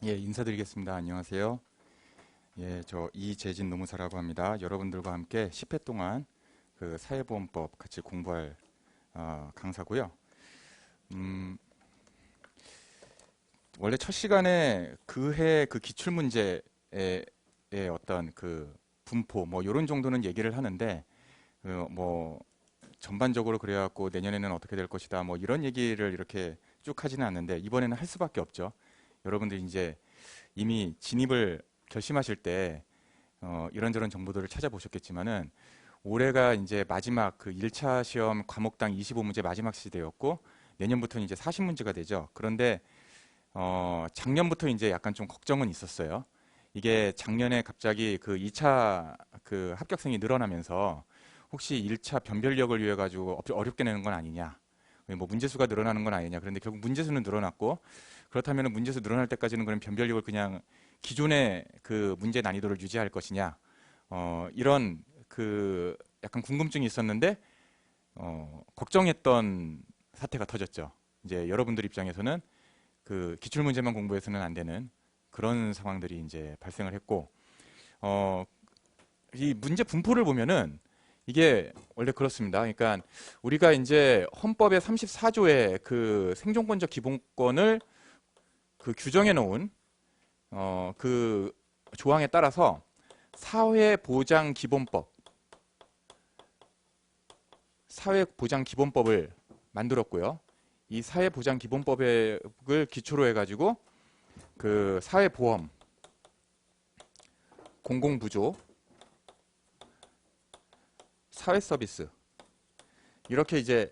예, 인사드리겠습니다. 안녕하세요. 예, 저 이재진 노무사라고 합니다. 여러분들과 함께 10회 동안 그 사회보험법 같이 공부할 강사고요. 음, 원래 첫 시간에 그 해 그 기출문제의 어떤 그 분포 뭐 이런 정도는 얘기를 하는데 뭐 전반적으로 그래갖고 내년에는 어떻게 될 것이다 뭐 이런 얘기를 이렇게 쭉 하지는 않는데 이번에는 할 수밖에 없죠. 여러분들이 이제 이미 진입을 결심하실 때 이런저런 정보들을 찾아보셨겠지만은 올해가 이제 마지막 그 1차 시험 과목당 25문제 마지막 시대였고 내년부터는 이제 40문제가 되죠. 그런데 작년부터 이제 약간 좀 걱정은 있었어요. 이게 작년에 갑자기 그 2차 그 합격생이 늘어나면서 혹시 1차 변별력을 위해 가지고 어렵게 내는 건 아니냐. 뭐 문제수가 늘어나는 건 아니냐. 그런데 결국 문제수는 늘어났고 그렇다면 문제수 늘어날 때까지는 그럼 변별력을 그냥 기존의 그 문제 난이도를 유지할 것이냐. 이런 그 약간 궁금증이 있었는데 걱정했던 사태가 터졌죠. 이제 여러분들 입장에서는 그 기출 문제만 공부해서는 안 되는 그런 상황들이 이제 발생을 했고 어, 이 문제 분포를 보면은 이게 원래 그렇습니다. 그러니까 우리가 이제 헌법의 34조의 그 생존권적 기본권을 그 규정해 놓은 그 조항에 따라서 사회보장기본법, 사회보장기본법을 만들었고요. 이 사회보장기본법을 기초로 해가지고 그 사회보험, 공공부조, 사회서비스 이렇게 이제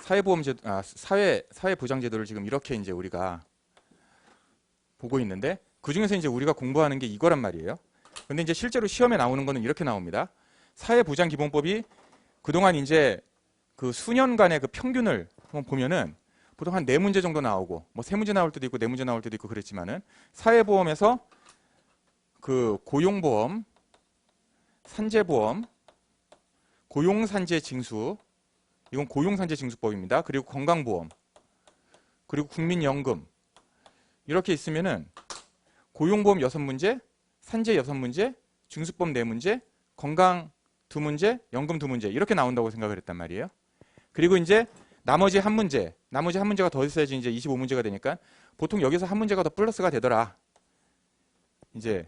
사회보험제도, 사회보장제도를 지금 이렇게 이제 우리가 보고 있는데 그 중에서 이제 우리가 공부하는 게 이거란 말이에요. 근데 이제 실제로 시험에 나오는 거는 이렇게 나옵니다. 사회보장기본법이 그동안 이제 그 수년간의 그 평균을 한번 보면은 보통 한 4문제 정도 나오고 뭐 3문제 나올 때도 있고 4문제 나올 때도 있고 그랬지만은 사회보험에서 그 고용보험, 산재보험, 고용산재징수 이건 고용산재징수법입니다. 그리고 건강보험 그리고 국민연금 이렇게 있으면은 고용보험 6문제, 산재 6문제, 징수법 4문제, 건강 2문제, 연금 2문제 이렇게 나온다고 생각을 했단 말이에요. 그리고 이제 나머지 한 문제가 더 있어야지 이제 25문제가 되니까 보통 여기서 한 문제가 더 플러스가 되더라. 이제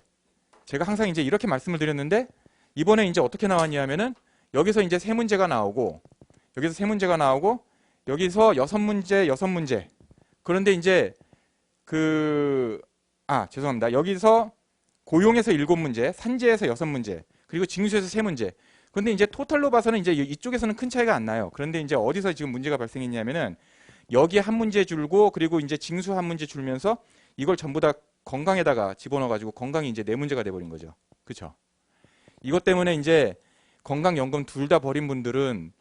제가 항상 이제 이렇게 말씀을 드렸는데 이번에 이제 어떻게 나왔냐면은 여기서 이제 3문제가 나오고 여기서 3문제가 나오고 여기서 6문제, 6문제. 그런데 이제 죄송합니다. 여기서 고용에서 7문제, 산재에서 6문제, 그리고 징수에서 3문제. 그런데 이제 토탈로 봐서는 이제 이쪽에서는 큰 차이가 안 나요. 그런데 이제 어디서 지금 문제가 발생했냐면은 여기 한 문제 줄고 그리고 이제 징수 한 문제 줄면서 이걸 전부 다 건강에다가 집어넣어 가지고 건강이 이제 4문제가 돼 버린 거죠. 그렇죠? 이것 때문에 이제 건강연금 둘 다 버린 분들은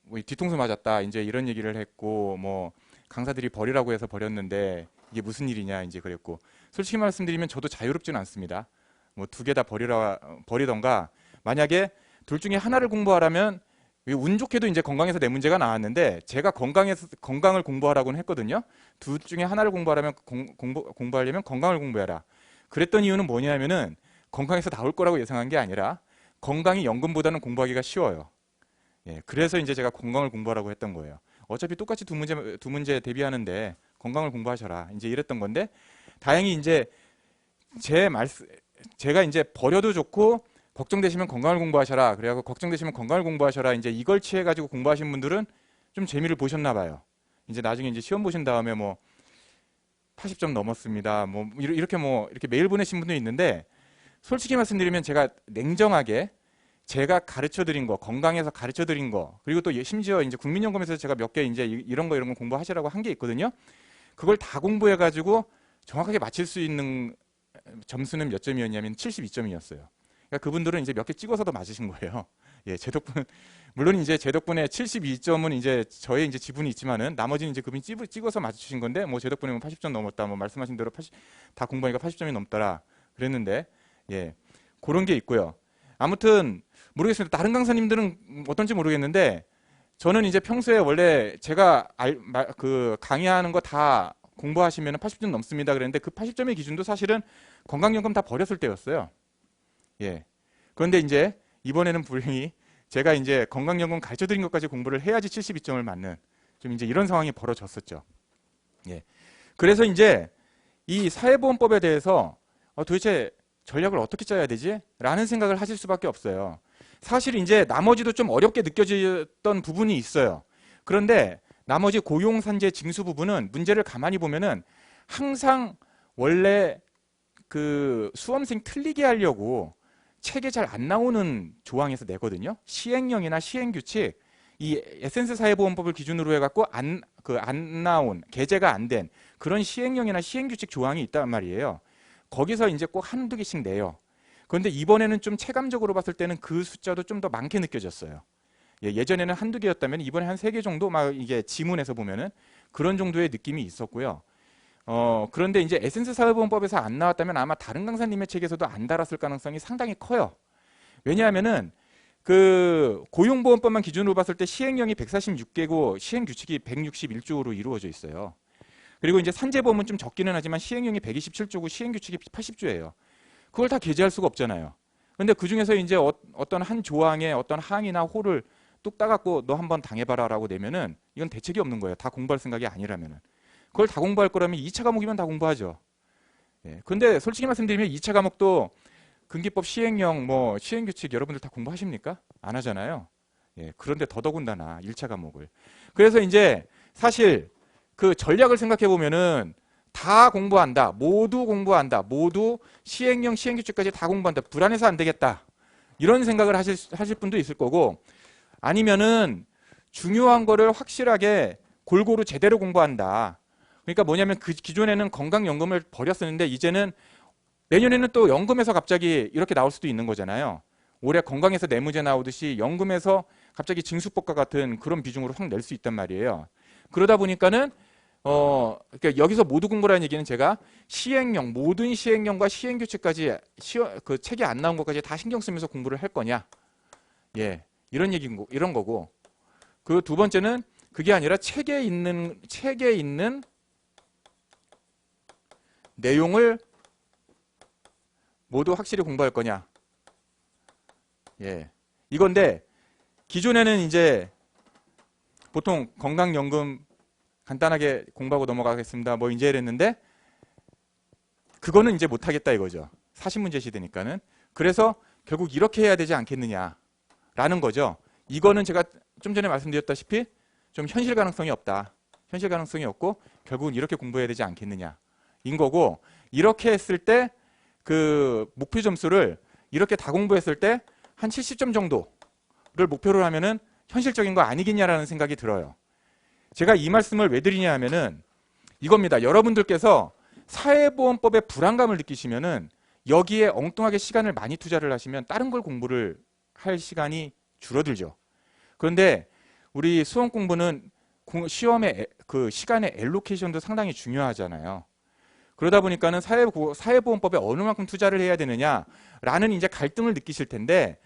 뭐 뒤통수 맞았다. 이제 이런 얘기를 했고 뭐 강사들이 버리라고 해서 버렸는데 이게 무슨 일이냐 이제 그랬고 솔직히 말씀드리면 저도 자유롭지는 않습니다. 뭐 2개 다 버리던가 만약에 둘 중에 하나를 공부하라면 운 좋게도 이제 건강에서 4문제가 나왔는데 제가 건강을 공부하라고는 했거든요. 둘 중에 하나를 공부하려면 공부하려면 건강을 공부해라. 그랬던 이유는 뭐냐면은 건강에서 나올 거라고 예상한 게 아니라 건강이 연금보다는 공부하기가 쉬워요. 예, 그래서 이제 제가 건강을 공부하라고 했던 거예요. 어차피 똑같이 두 문제 대비하는데 건강을 공부하셔라. 이제 이랬던 건데 다행히 이제 제가 이제 버려도 좋고 걱정되시면 건강을 공부하셔라. 그래갖고 걱정되시면 건강을 공부하셔라. 이제 이걸 취해가지고 공부하신 분들은 좀 재미를 보셨나 봐요. 이제 나중에 이제 시험 보신 다음에 뭐 80점 넘었습니다. 뭐 이렇게 메일 보내신 분도 있는데 솔직히 말씀드리면 제가 냉정하게 제가 가르쳐 드린 거, 건강에서 가르쳐 드린 거, 그리고 또 심지어 이제 국민연금에서 제가 몇 개 이제 이런 거 공부하시라고 한 게 있거든요. 그걸 다 공부해 가지고 정확하게 맞힐 수 있는 점수는 몇 점이었냐면 72점이었어요. 그러니까 그분들은 이제 몇 개 찍어서도 맞으신 거예요. 예, 제 덕분 물론 이제 제 덕분에 72점은 이제 저의 이제 지분이 있지만은 나머지는 이제 그분이 찍어서 맞추신 건데 뭐 제 덕분에 80점 넘었다. 뭐 말씀하신 대로 다 공부하니까 80점이 넘더라. 그랬는데 예. 그런 게 있고요. 아무튼 모르겠습니다. 다른 강사님들은 어떤지 모르겠는데 저는 이제 평소에 원래 제가 강의하는 거 다 공부하시면 80점 넘습니다 그랬는데 그 80점의 기준도 사실은 건강연금 다 버렸을 때였어요. 예. 그런데 이제 이번에는 불행히 제가 이제 건강연금 가르쳐 드린 것까지 공부를 해야지 72점을 맞는 좀 이제 이런 상황이 벌어졌었죠. 예. 그래서 이제 이 사회보험법에 대해서 도대체 전략을 어떻게 짜야 되지? 라는 생각을 하실 수밖에 없어요. 사실 이제 나머지도 좀 어렵게 느껴졌던 부분이 있어요. 그런데 나머지 고용산재 징수 부분은 문제를 가만히 보면은 항상 원래 그 수험생 틀리게 하려고 책에 잘 안 나오는 조항에서 내거든요. 시행령이나 시행규칙, 이 에센스 사회보험법을 기준으로 해갖고 안 나온, 게재가 안 된 그런 시행령이나 시행규칙 조항이 있단 말이에요. 거기서 이제 꼭 한두 개씩 내요. 그런데 이번에는 좀 체감적으로 봤을 때는 그 숫자도 좀 더 많게 느껴졌어요. 예전에는 한두 개였다면 이번에 한 3개 정도 막 이게 지문에서 보면은 그런 정도의 느낌이 있었고요. 그런데 이제 에센스 사회보험법에서 안 나왔다면 아마 다른 강사님의 책에서도 안 달았을 가능성이 상당히 커요. 왜냐하면은 그 고용보험법만 기준으로 봤을 때 시행령이 146개고 시행규칙이 161조로 이루어져 있어요. 그리고 이제 산재보험은 좀 적기는 하지만 시행령이 127조고 시행규칙이 80조예요. 그걸 다 게재할 수가 없잖아요. 근데 그 중에서 이제 어떤 한 조항에 어떤 항이나 호를 뚝 따갖고 너 한번 당해봐라라고 내면은 이건 대책이 없는 거예요. 다 공부할 생각이 아니라면은. 그걸 다 공부할 거라면 2차 과목이면 다 공부하죠. 예. 근데 솔직히 말씀드리면 2차 과목도 금기법 시행령, 뭐 시행규칙 여러분들 다 공부하십니까? 안 하잖아요. 예. 그런데 더더군다나 1차 과목을. 그래서 이제 사실 그 전략을 생각해 보면은 다 공부한다. 모두 공부한다. 모두 시행령, 시행규칙까지 다 공부한다. 불안해서 안 되겠다. 이런 생각을 하실 분도 있을 거고 아니면은 중요한 거를 확실하게 골고루 제대로 공부한다. 그러니까 뭐냐면 그 기존에는 건강연금을 버렸었는데 이제는 내년에는 또 연금에서 갑자기 이렇게 나올 수도 있는 거잖아요. 올해 건강에서 뇌물제 나오듯이 연금에서 갑자기 징수법과 같은 그런 비중으로 확 낼 수 있단 말이에요. 그러다 보니까는 그러니까 여기서 모두 공부라는 얘기는 제가 시행령, 모든 시행령과 시행규칙까지 그 책에 안 나온 것까지 다 신경 쓰면서 공부를 할 거냐. 예. 이런 거고. 그 두 번째는 그게 아니라 책에 있는 내용을 모두 확실히 공부할 거냐. 예. 이건데 기존에는 이제 보통 건강연금 간단하게 공부하고 넘어가겠습니다. 뭐 이제 이랬는데 그거는 이제 못하겠다 이거죠. 40문제 시대니까는. 그래서 결국 이렇게 해야 되지 않겠느냐라는 거죠. 이거는 제가 좀 전에 말씀드렸다시피 좀 현실 가능성이 없다. 현실 가능성이 없고 결국은 이렇게 공부해야 되지 않겠느냐인 거고 이렇게 했을 때 그 목표 점수를 이렇게 다 공부했을 때 한 70점 정도를 목표로 하면은 현실적인 거 아니겠냐라는 생각이 들어요. 제가 이 말씀을 왜 드리냐 하면은 이겁니다. 여러분들께서 사회보험법의 불안감을 느끼시면은 여기에 엉뚱하게 시간을 많이 투자를 하시면 다른 걸 공부를 할 시간이 줄어들죠. 그런데 우리 수험 공부는 시험의 그 시간의 엘로케이션도 상당히 중요하잖아요. 그러다 보니까는 사회보험법에 어느 만큼 투자를 해야 되느냐라는 이제 갈등을 느끼실 텐데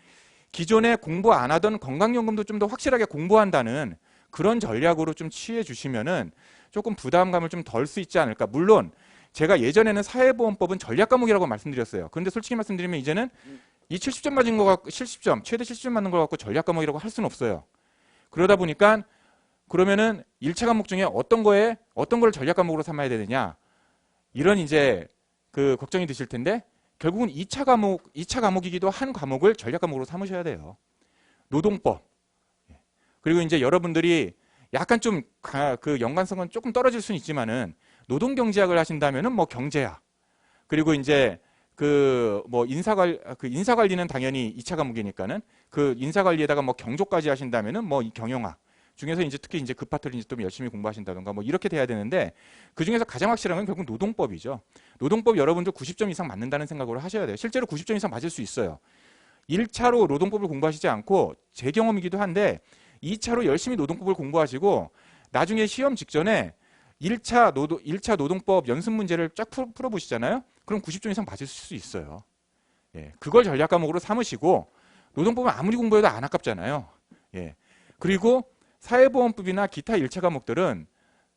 기존에 공부 안 하던 건강연금도 좀 더 확실하게 공부한다는 그런 전략으로 좀 취해 주시면은 조금 부담감을 좀 덜 수 있지 않을까. 물론 제가 예전에는 사회보험법은 전략 과목이라고 말씀드렸어요. 그런데 솔직히 말씀드리면 이제는 이 70점 맞은 거 갖고 70점, 최대 70점 맞는 걸 갖고 전략 과목이라고 할 수는 없어요. 그러다 보니까 그러면은 1차 과목 중에 어떤 걸 전략 과목으로 삼아야 되느냐. 이런 이제 그 걱정이 드실 텐데 결국은 2차 과목이기도 한 과목을 전략 과목으로 삼으셔야 돼요. 노동법. 그리고 이제 여러분들이 약간 좀 그 연관성은 조금 떨어질 수는 있지만은 노동경제학을 하신다면은 뭐 경제학. 그리고 이제 그 뭐 인사관리는 당연히 2차 과목이니까는 그 인사관리에다가 뭐 경조까지 하신다면은 뭐 경영학. 중에서 이제 특히 이제 그 파트를 이제 좀 열심히 공부하신다던가 뭐 이렇게 돼야 되는데 그 중에서 가장 확실한 건 결국 노동법이죠. 노동법 여러분들 90점 이상 맞는다는 생각으로 하셔야 돼요. 실제로 90점 이상 맞을 수 있어요. 1차로 노동법을 공부하시지 않고 제 경험이기도 한데 2차로 열심히 노동법을 공부하시고 나중에 시험 직전에 1차 노동법 연습 문제를 쫙 풀어보시잖아요. 그럼 90점 이상 맞을 수 있어요. 예, 그걸 전략 과목으로 삼으시고 노동법은 아무리 공부해도 안 아깝잖아요. 예, 그리고 사회보험법이나 기타 1차 과목들은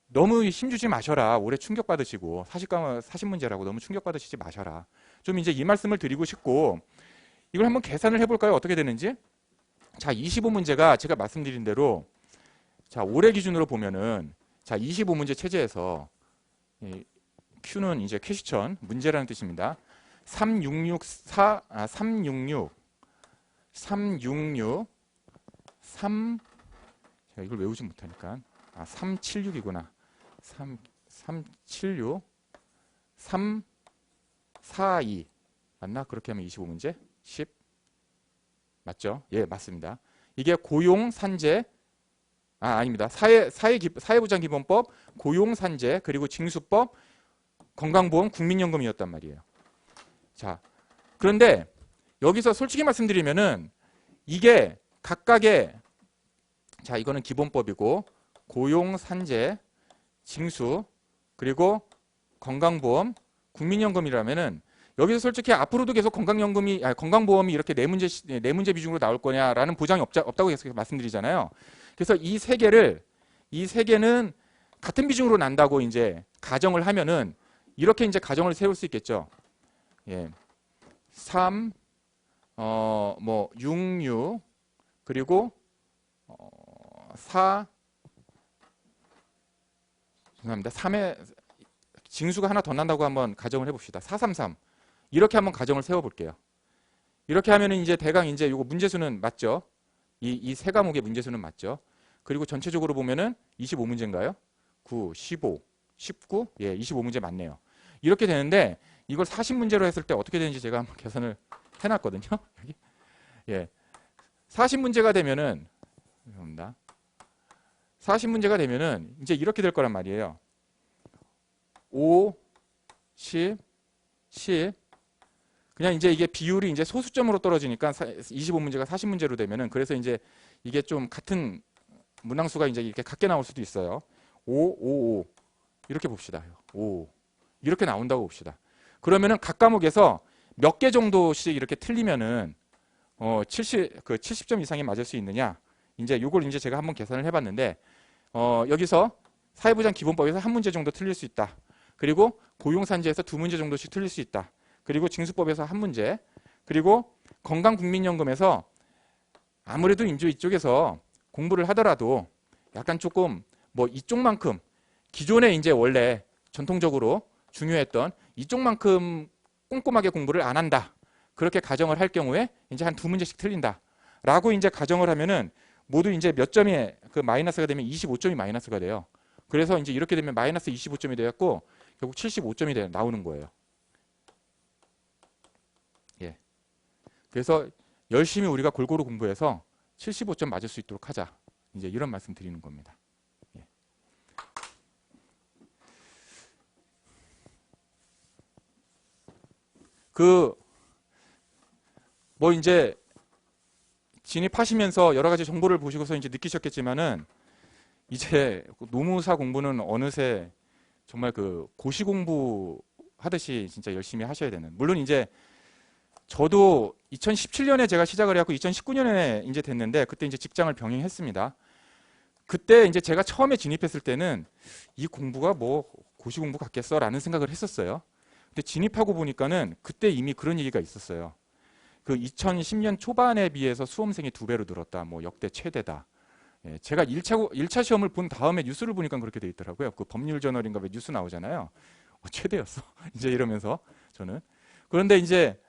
너무 힘주지 마셔라. 올해 충격받으시고 40문제라고 너무 충격받으시지 마셔라. 좀 이제 이 말씀을 드리고 싶고, 이걸 한번 계산을 해볼까요? 어떻게 되는지. 자, 25문제가 제가 말씀드린 대로, 자, 올해 기준으로 보면은, 자, 25문제 체제에서 Q는 이제 퀘스천 문제라는 뜻입니다. 366 제가 이걸 외우지 못하니까 376이구나. 376 342 맞나? 그렇게 하면 25문제 10 맞죠? 예, 맞습니다. 이게 고용 산재 아닙니다. 사회보장기본법, 고용산재, 그리고 징수법, 건강보험, 국민연금이었단 말이에요. 자, 그런데 여기서 솔직히 말씀드리면은 이게 각각의, 자, 이거는 기본법이고 고용산재, 징수, 그리고 건강보험, 국민연금이라면은 여기서 솔직히 앞으로도 계속 건강보험이 이렇게 네 문제 비중으로 나올 거냐라는 보장이 없다고 계속 말씀드리잖아요. 그래서 이 세 개는 같은 비중으로 난다고 이제 가정을 하면은 이렇게 이제 가정을 세울 수 있겠죠. 예. 3, 66, 그리고 4, 죄송합니다. 3에 징수가 하나 더 난다고 한번 가정을 해봅시다. 433. 이렇게 한번 가정을 세워볼게요. 이렇게 하면은 이제 대강 이제 요거 문제수는 맞죠? 이 세 과목의 문제수는 맞죠? 그리고 전체적으로 보면은 25문제인가요? 9, 15, 19, 예, 25문제 맞네요. 이렇게 되는데 이걸 40문제로 했을 때 어떻게 되는지 제가 한번 계산을 해놨거든요. 여기. 예, 40문제가 되면은 죄송합니다. 40문제가 되면은 이제 이렇게 될 거란 말이에요. 5, 10, 10. 그냥 이제 이게 비율이 이제 소수점으로 떨어지니까 25문제가 40문제로 되면은 그래서 이제 이게 좀 같은 문항수가 이제 이렇게 같게 나올 수도 있어요. 5, 5, 5. 이렇게 봅시다. 5. 이렇게 나온다고 봅시다. 그러면은 각 과목에서 몇 개 정도씩 이렇게 틀리면은 70점 이상이 맞을 수 있느냐? 이제 요걸 이제 제가 한번 계산을 해 봤는데 여기서 사회보장 기본법에서 한 문제 정도 틀릴 수 있다. 그리고 고용산재에서 두 문제 정도씩 틀릴 수 있다. 그리고 징수법에서 한 문제. 그리고 건강국민연금에서 아무래도 이쪽에서 공부를 하더라도 약간 조금 뭐 이쪽만큼 기존에 이제 원래 전통적으로 중요했던 이쪽만큼 꼼꼼하게 공부를 안 한다. 그렇게 가정을 할 경우에 이제 한 두 문제씩 틀린다. 라고 이제 가정을 하면은 모두 이제 몇 점이 그 마이너스가 되면 25점이 마이너스가 돼요. 그래서 이제 이렇게 되면 마이너스 25점이 되었고 결국 75점이 나오는 거예요. 예. 그래서 열심히 우리가 골고루 공부해서 75점 맞을 수 있도록 하자. 이제 이런 말씀 드리는 겁니다. 예. 뭐 이제 진입하시면서 여러 가지 정보를 보시고서 이제 느끼셨겠지만은 이제 노무사 공부는 어느새 정말 그 고시 공부 하듯이 진짜 열심히 하셔야 되는. 물론 이제 저도 2017년에 제가 시작을 해갖고 2019년에 이제 됐는데 그때 이제 직장을 병행했습니다. 그때 이제 제가 처음에 진입했을 때는 이 공부가 뭐 고시 공부 같겠어라는 생각을 했었어요. 근데 진입하고 보니까는 그때 이미 그런 얘기가 있었어요. 그 2010년 초반에 비해서 수험생이 2배로 늘었다. 뭐 역대 최대다. 예, 제가 1차 시험을 본 다음에 뉴스를 보니까 그렇게 돼 있더라고요. 그 법률 저널인가 왜 뉴스 나오잖아요. 최대였어. 이제 이러면서 저는. 그런데 이제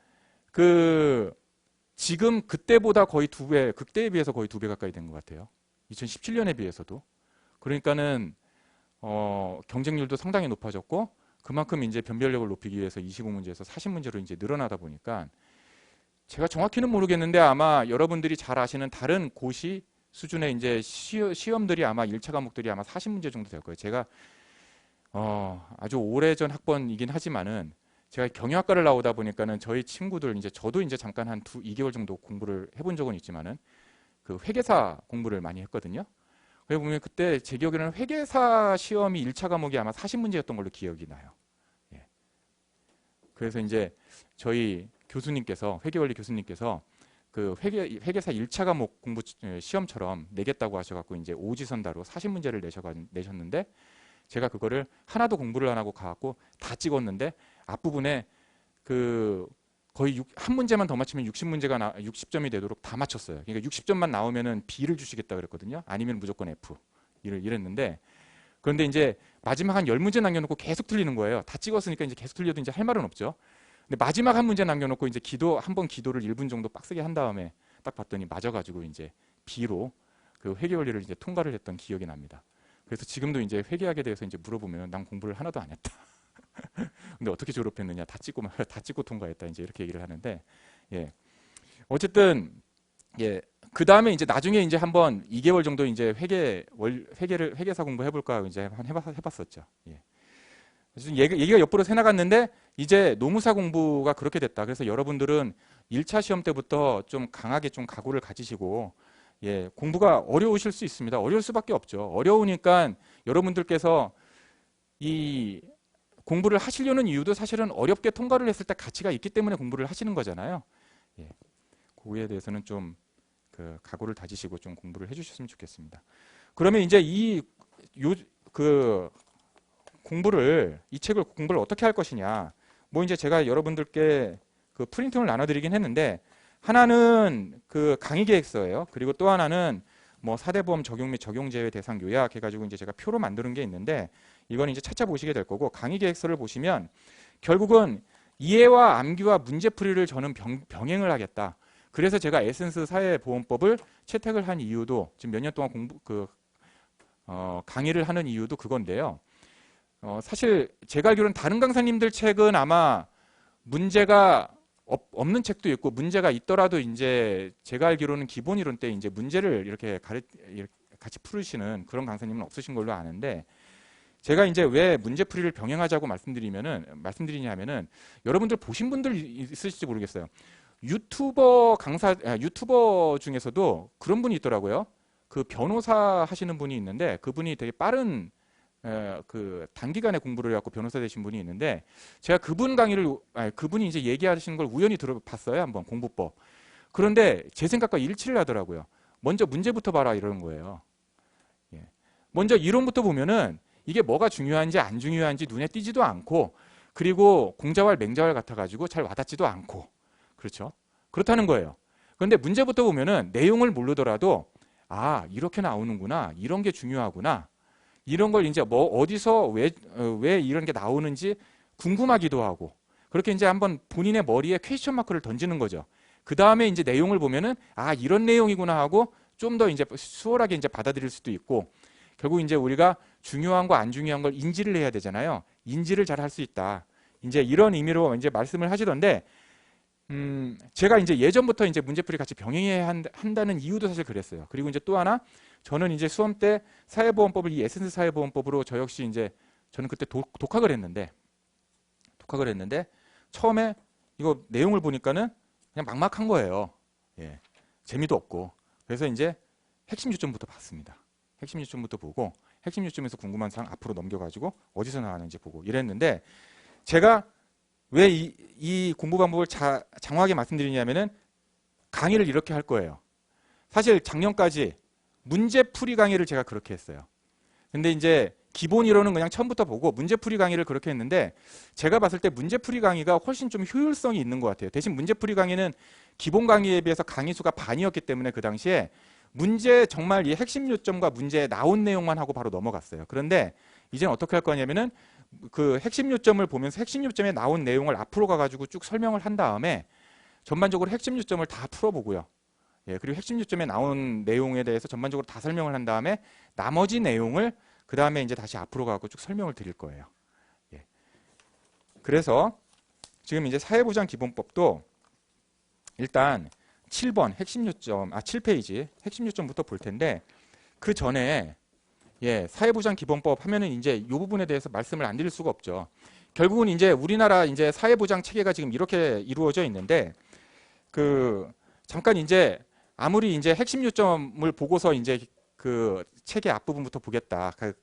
지금 그때보다 거의 2배, 그때에 비해서 거의 2배 가까이 된 것 같아요. 2017년에 비해서도. 그러니까는 경쟁률도 상당히 높아졌고 그만큼 이제 변별력을 높이기 위해서 25문제에서 40문제로 이제 늘어나다 보니까 제가 정확히는 모르겠는데 아마 여러분들이 잘 아시는 다른 고시 수준의 이제 시험들이 아마 1차 과목들이 아마 40문제 정도 될 거예요. 제가 아주 오래전 학번이긴 하지만은 제가 경영학과를 나오다 보니까는 저희 친구들 이제 저도 이제 잠깐 한 2개월 정도 공부를 해본 적은 있지만은 그 회계사 공부를 많이 했거든요. 그래 보면 그때 제 기억에는 회계사 시험이 1차 과목이 아마 40문제였던 걸로 기억이 나요. 예. 그래서 이제 저희 교수님께서 회계원리 교수님께서 그 회계사 1차 과목 공부 시험처럼 내겠다고 하셔갖고 이제 오지선다로 40문제를 내셨는데 제가 그거를 하나도 공부를 안 하고 가갖고 다 찍었는데 앞부분에 그 거의 한 문제만 더 맞추면 60점이 되도록 다 맞췄어요. 그러니까 60점만 나오면은 B를 주시겠다 그랬거든요. 아니면 무조건 F 이랬는데 그런데 이제 마지막 한 10문제 남겨놓고 계속 틀리는 거예요. 다 찍었으니까 이제 계속 틀려도 이제 할 말은 없죠. 근데 마지막 한 문제 남겨놓고 이제 한번 기도를 1분 정도 빡세게 한 다음에 딱 봤더니 맞아가지고 이제 B로 그 회계 원리를 이제 통과를 했던 기억이 납니다. 그래서 지금도 이제 회계학에 대해서 이제 물어보면 난 공부를 하나도 안 했다. 근데 어떻게 졸업했느냐? 다 찍고 통과했다. 이제 이렇게 얘기를 하는데, 예. 어쨌든, 예. 그 다음에 이제 나중에 이제 한번 2개월 정도 이제 회계사 공부 해볼까 이제 한번 해봤었죠. 예. 얘기가 옆으로 새나갔는데, 이제 노무사 공부가 그렇게 됐다. 그래서 여러분들은 1차 시험 때부터 좀 강하게 좀 각오를 가지시고, 예. 공부가 어려우실 수 있습니다. 어려울 수밖에 없죠. 어려우니까 여러분들께서 이 공부를 하시려는 이유도 사실은 어렵게 통과를 했을 때 가치가 있기 때문에 공부를 하시는 거잖아요. 예. 그거에 대해서는 좀 그 각오를 다지시고 좀 공부를 해주셨으면 좋겠습니다. 그러면 이제 이 책을 공부를 어떻게 할 것이냐. 뭐 이제 제가 여러분들께 그 프린팅을 나눠드리긴 했는데 하나는 그 강의 계획서예요. 그리고 또 하나는 뭐 사대보험 적용 및 적용 제외 대상 요약 해가지고 이제 제가 표로 만드는 게 있는데 이건 이제 차차 보시게 될 거고 강의 계획서를 보시면 결국은 이해와 암기와 문제풀이를 저는 병행을 하겠다. 그래서 제가 에센스 사회보험법을 채택을 한 이유도 지금 몇 년 동안 강의를 하는 이유도 그건데요. 사실 제가 알기로는 다른 강사님들 책은 아마 문제가 없는 책도 있고 문제가 있더라도 이제 제가 알기로는 기본 이론 때 이제 문제를 이렇게 같이 풀으시는 그런 강사님은 없으신 걸로 아는데 제가 이제 왜 문제풀이를 병행하자고 말씀드리냐면은 여러분들 보신 분들 있으실지 모르겠어요. 유튜버 중에서도 그런 분이 있더라고요. 그 변호사 하시는 분이 있는데 그분이 되게 빠른 그 단기간에 공부를 해갖고 변호사 되신 분이 있는데 제가 그분이 이제 얘기하시는 걸 우연히 들어봤어요. 한번 공부법. 그런데 제 생각과 일치를 하더라고요. 먼저 문제부터 봐라 이러는 거예요. 예. 먼저 이론부터 보면은 이게 뭐가 중요한지 안 중요한지 눈에 띄지도 않고 그리고 공자왈 맹자왈 같아가지고 잘 와닿지도 않고 그렇죠? 그렇다는 거예요. 그런데 문제부터 보면은 내용을 모르더라도 아 이렇게 나오는구나 이런 게 중요하구나 이런 걸 이제 뭐 어디서 왜 이런 게 나오는지 궁금하기도 하고 그렇게 이제 한번 본인의 머리에 퀘스천 마크를 던지는 거죠. 그 다음에 이제 내용을 보면은 아 이런 내용이구나 하고 좀 더 이제 수월하게 이제 받아들일 수도 있고 결국 이제 우리가 중요한 거 안 중요한 걸 인지를 해야 되잖아요. 인지를 잘 할 수 있다. 이제 이런 의미로 이제 말씀을 하시던데 제가 이제 예전부터 이제 문제풀이 같이 병행해야 한다는 이유도 사실 그랬어요. 그리고 이제 또 하나 저는 이제 수험 때 사회보험법을 이 에센스 사회보험법으로 저 역시 이제 저는 그때 독학을 했는데 처음에 이거 내용을 보니까는 그냥 막막한 거예요. 예. 재미도 없고. 그래서 이제 핵심 요점부터 봤습니다. 핵심 요점부터 보고 핵심 요점에서 궁금한 사항 앞으로 넘겨가지고 어디서 나왔는지 보고 이랬는데 제가 왜 이 공부 방법을 장황하게 말씀드리냐면은 강의를 이렇게 할 거예요. 사실 작년까지 문제풀이 강의를 제가 그렇게 했어요. 근데 이제 기본 이론은 그냥 처음부터 보고 문제풀이 강의를 그렇게 했는데 제가 봤을 때 문제풀이 강의가 훨씬 좀 효율성이 있는 것 같아요. 대신 문제풀이 강의는 기본 강의에 비해서 강의 수가 반이었기 때문에 그 당시에 문제 정말 이 핵심 요점과 문제에 나온 내용만 하고 바로 넘어갔어요. 그런데 이제는 어떻게 할 거냐면은 그 핵심 요점을 보면서 핵심 요점에 나온 내용을 앞으로 가가지고 쭉 설명을 한 다음에 전반적으로 핵심 요점을 다 풀어보고요. 예, 그리고 핵심 요점에 나온 내용에 대해서 전반적으로 다 설명을 한 다음에 나머지 내용을 그 다음에 이제 다시 앞으로 가고 쭉 설명을 드릴 거예요. 예. 그래서 지금 이제 사회보장 기본법도 일단 7번 핵심 요점, 7페이지 핵심 요점부터 볼 텐데 그 전에 예, 사회보장 기본법 하면은 이제 이 부분에 대해서 말씀을 안 드릴 수가 없죠. 결국은 이제 우리나라 이제 사회보장 체계가 지금 이렇게 이루어져 있는데 그 잠깐 이제 아무리 이제 핵심 요점을 보고서 이제 그 책의 앞부분부터 보겠다. 그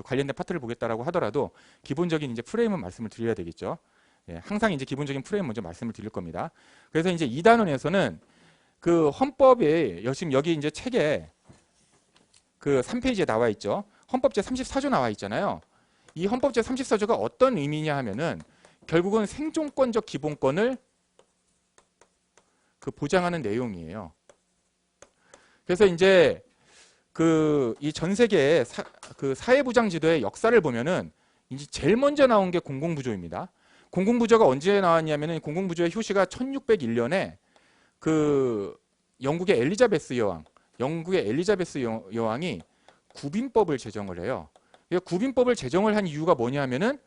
관련된 파트를 보겠다라고 하더라도 기본적인 이제 프레임은 말씀을 드려야 되겠죠. 예, 항상 이제 기본적인 프레임 먼저 말씀을 드릴 겁니다. 그래서 이제 2단원에서는 그 헌법에 지금 여기 이제 책에 그 3페이지에 나와 있죠. 헌법 제 34조 나와 있잖아요. 이 헌법 제 34조가 어떤 의미냐 하면은 결국은 생존권적 기본권을 그 보장하는 내용이에요. 그래서 이제 그 이 전 세계의 그 사회부장 지도의 역사를 보면은 이제 제일 먼저 나온 게 공공부조입니다. 공공부조가 언제 나왔냐면은 공공부조의 효시가 1601년에 그 영국의 엘리자베스 여왕이 구빈법을 제정을 해요. 구빈법을 제정을 한 이유가 뭐냐면은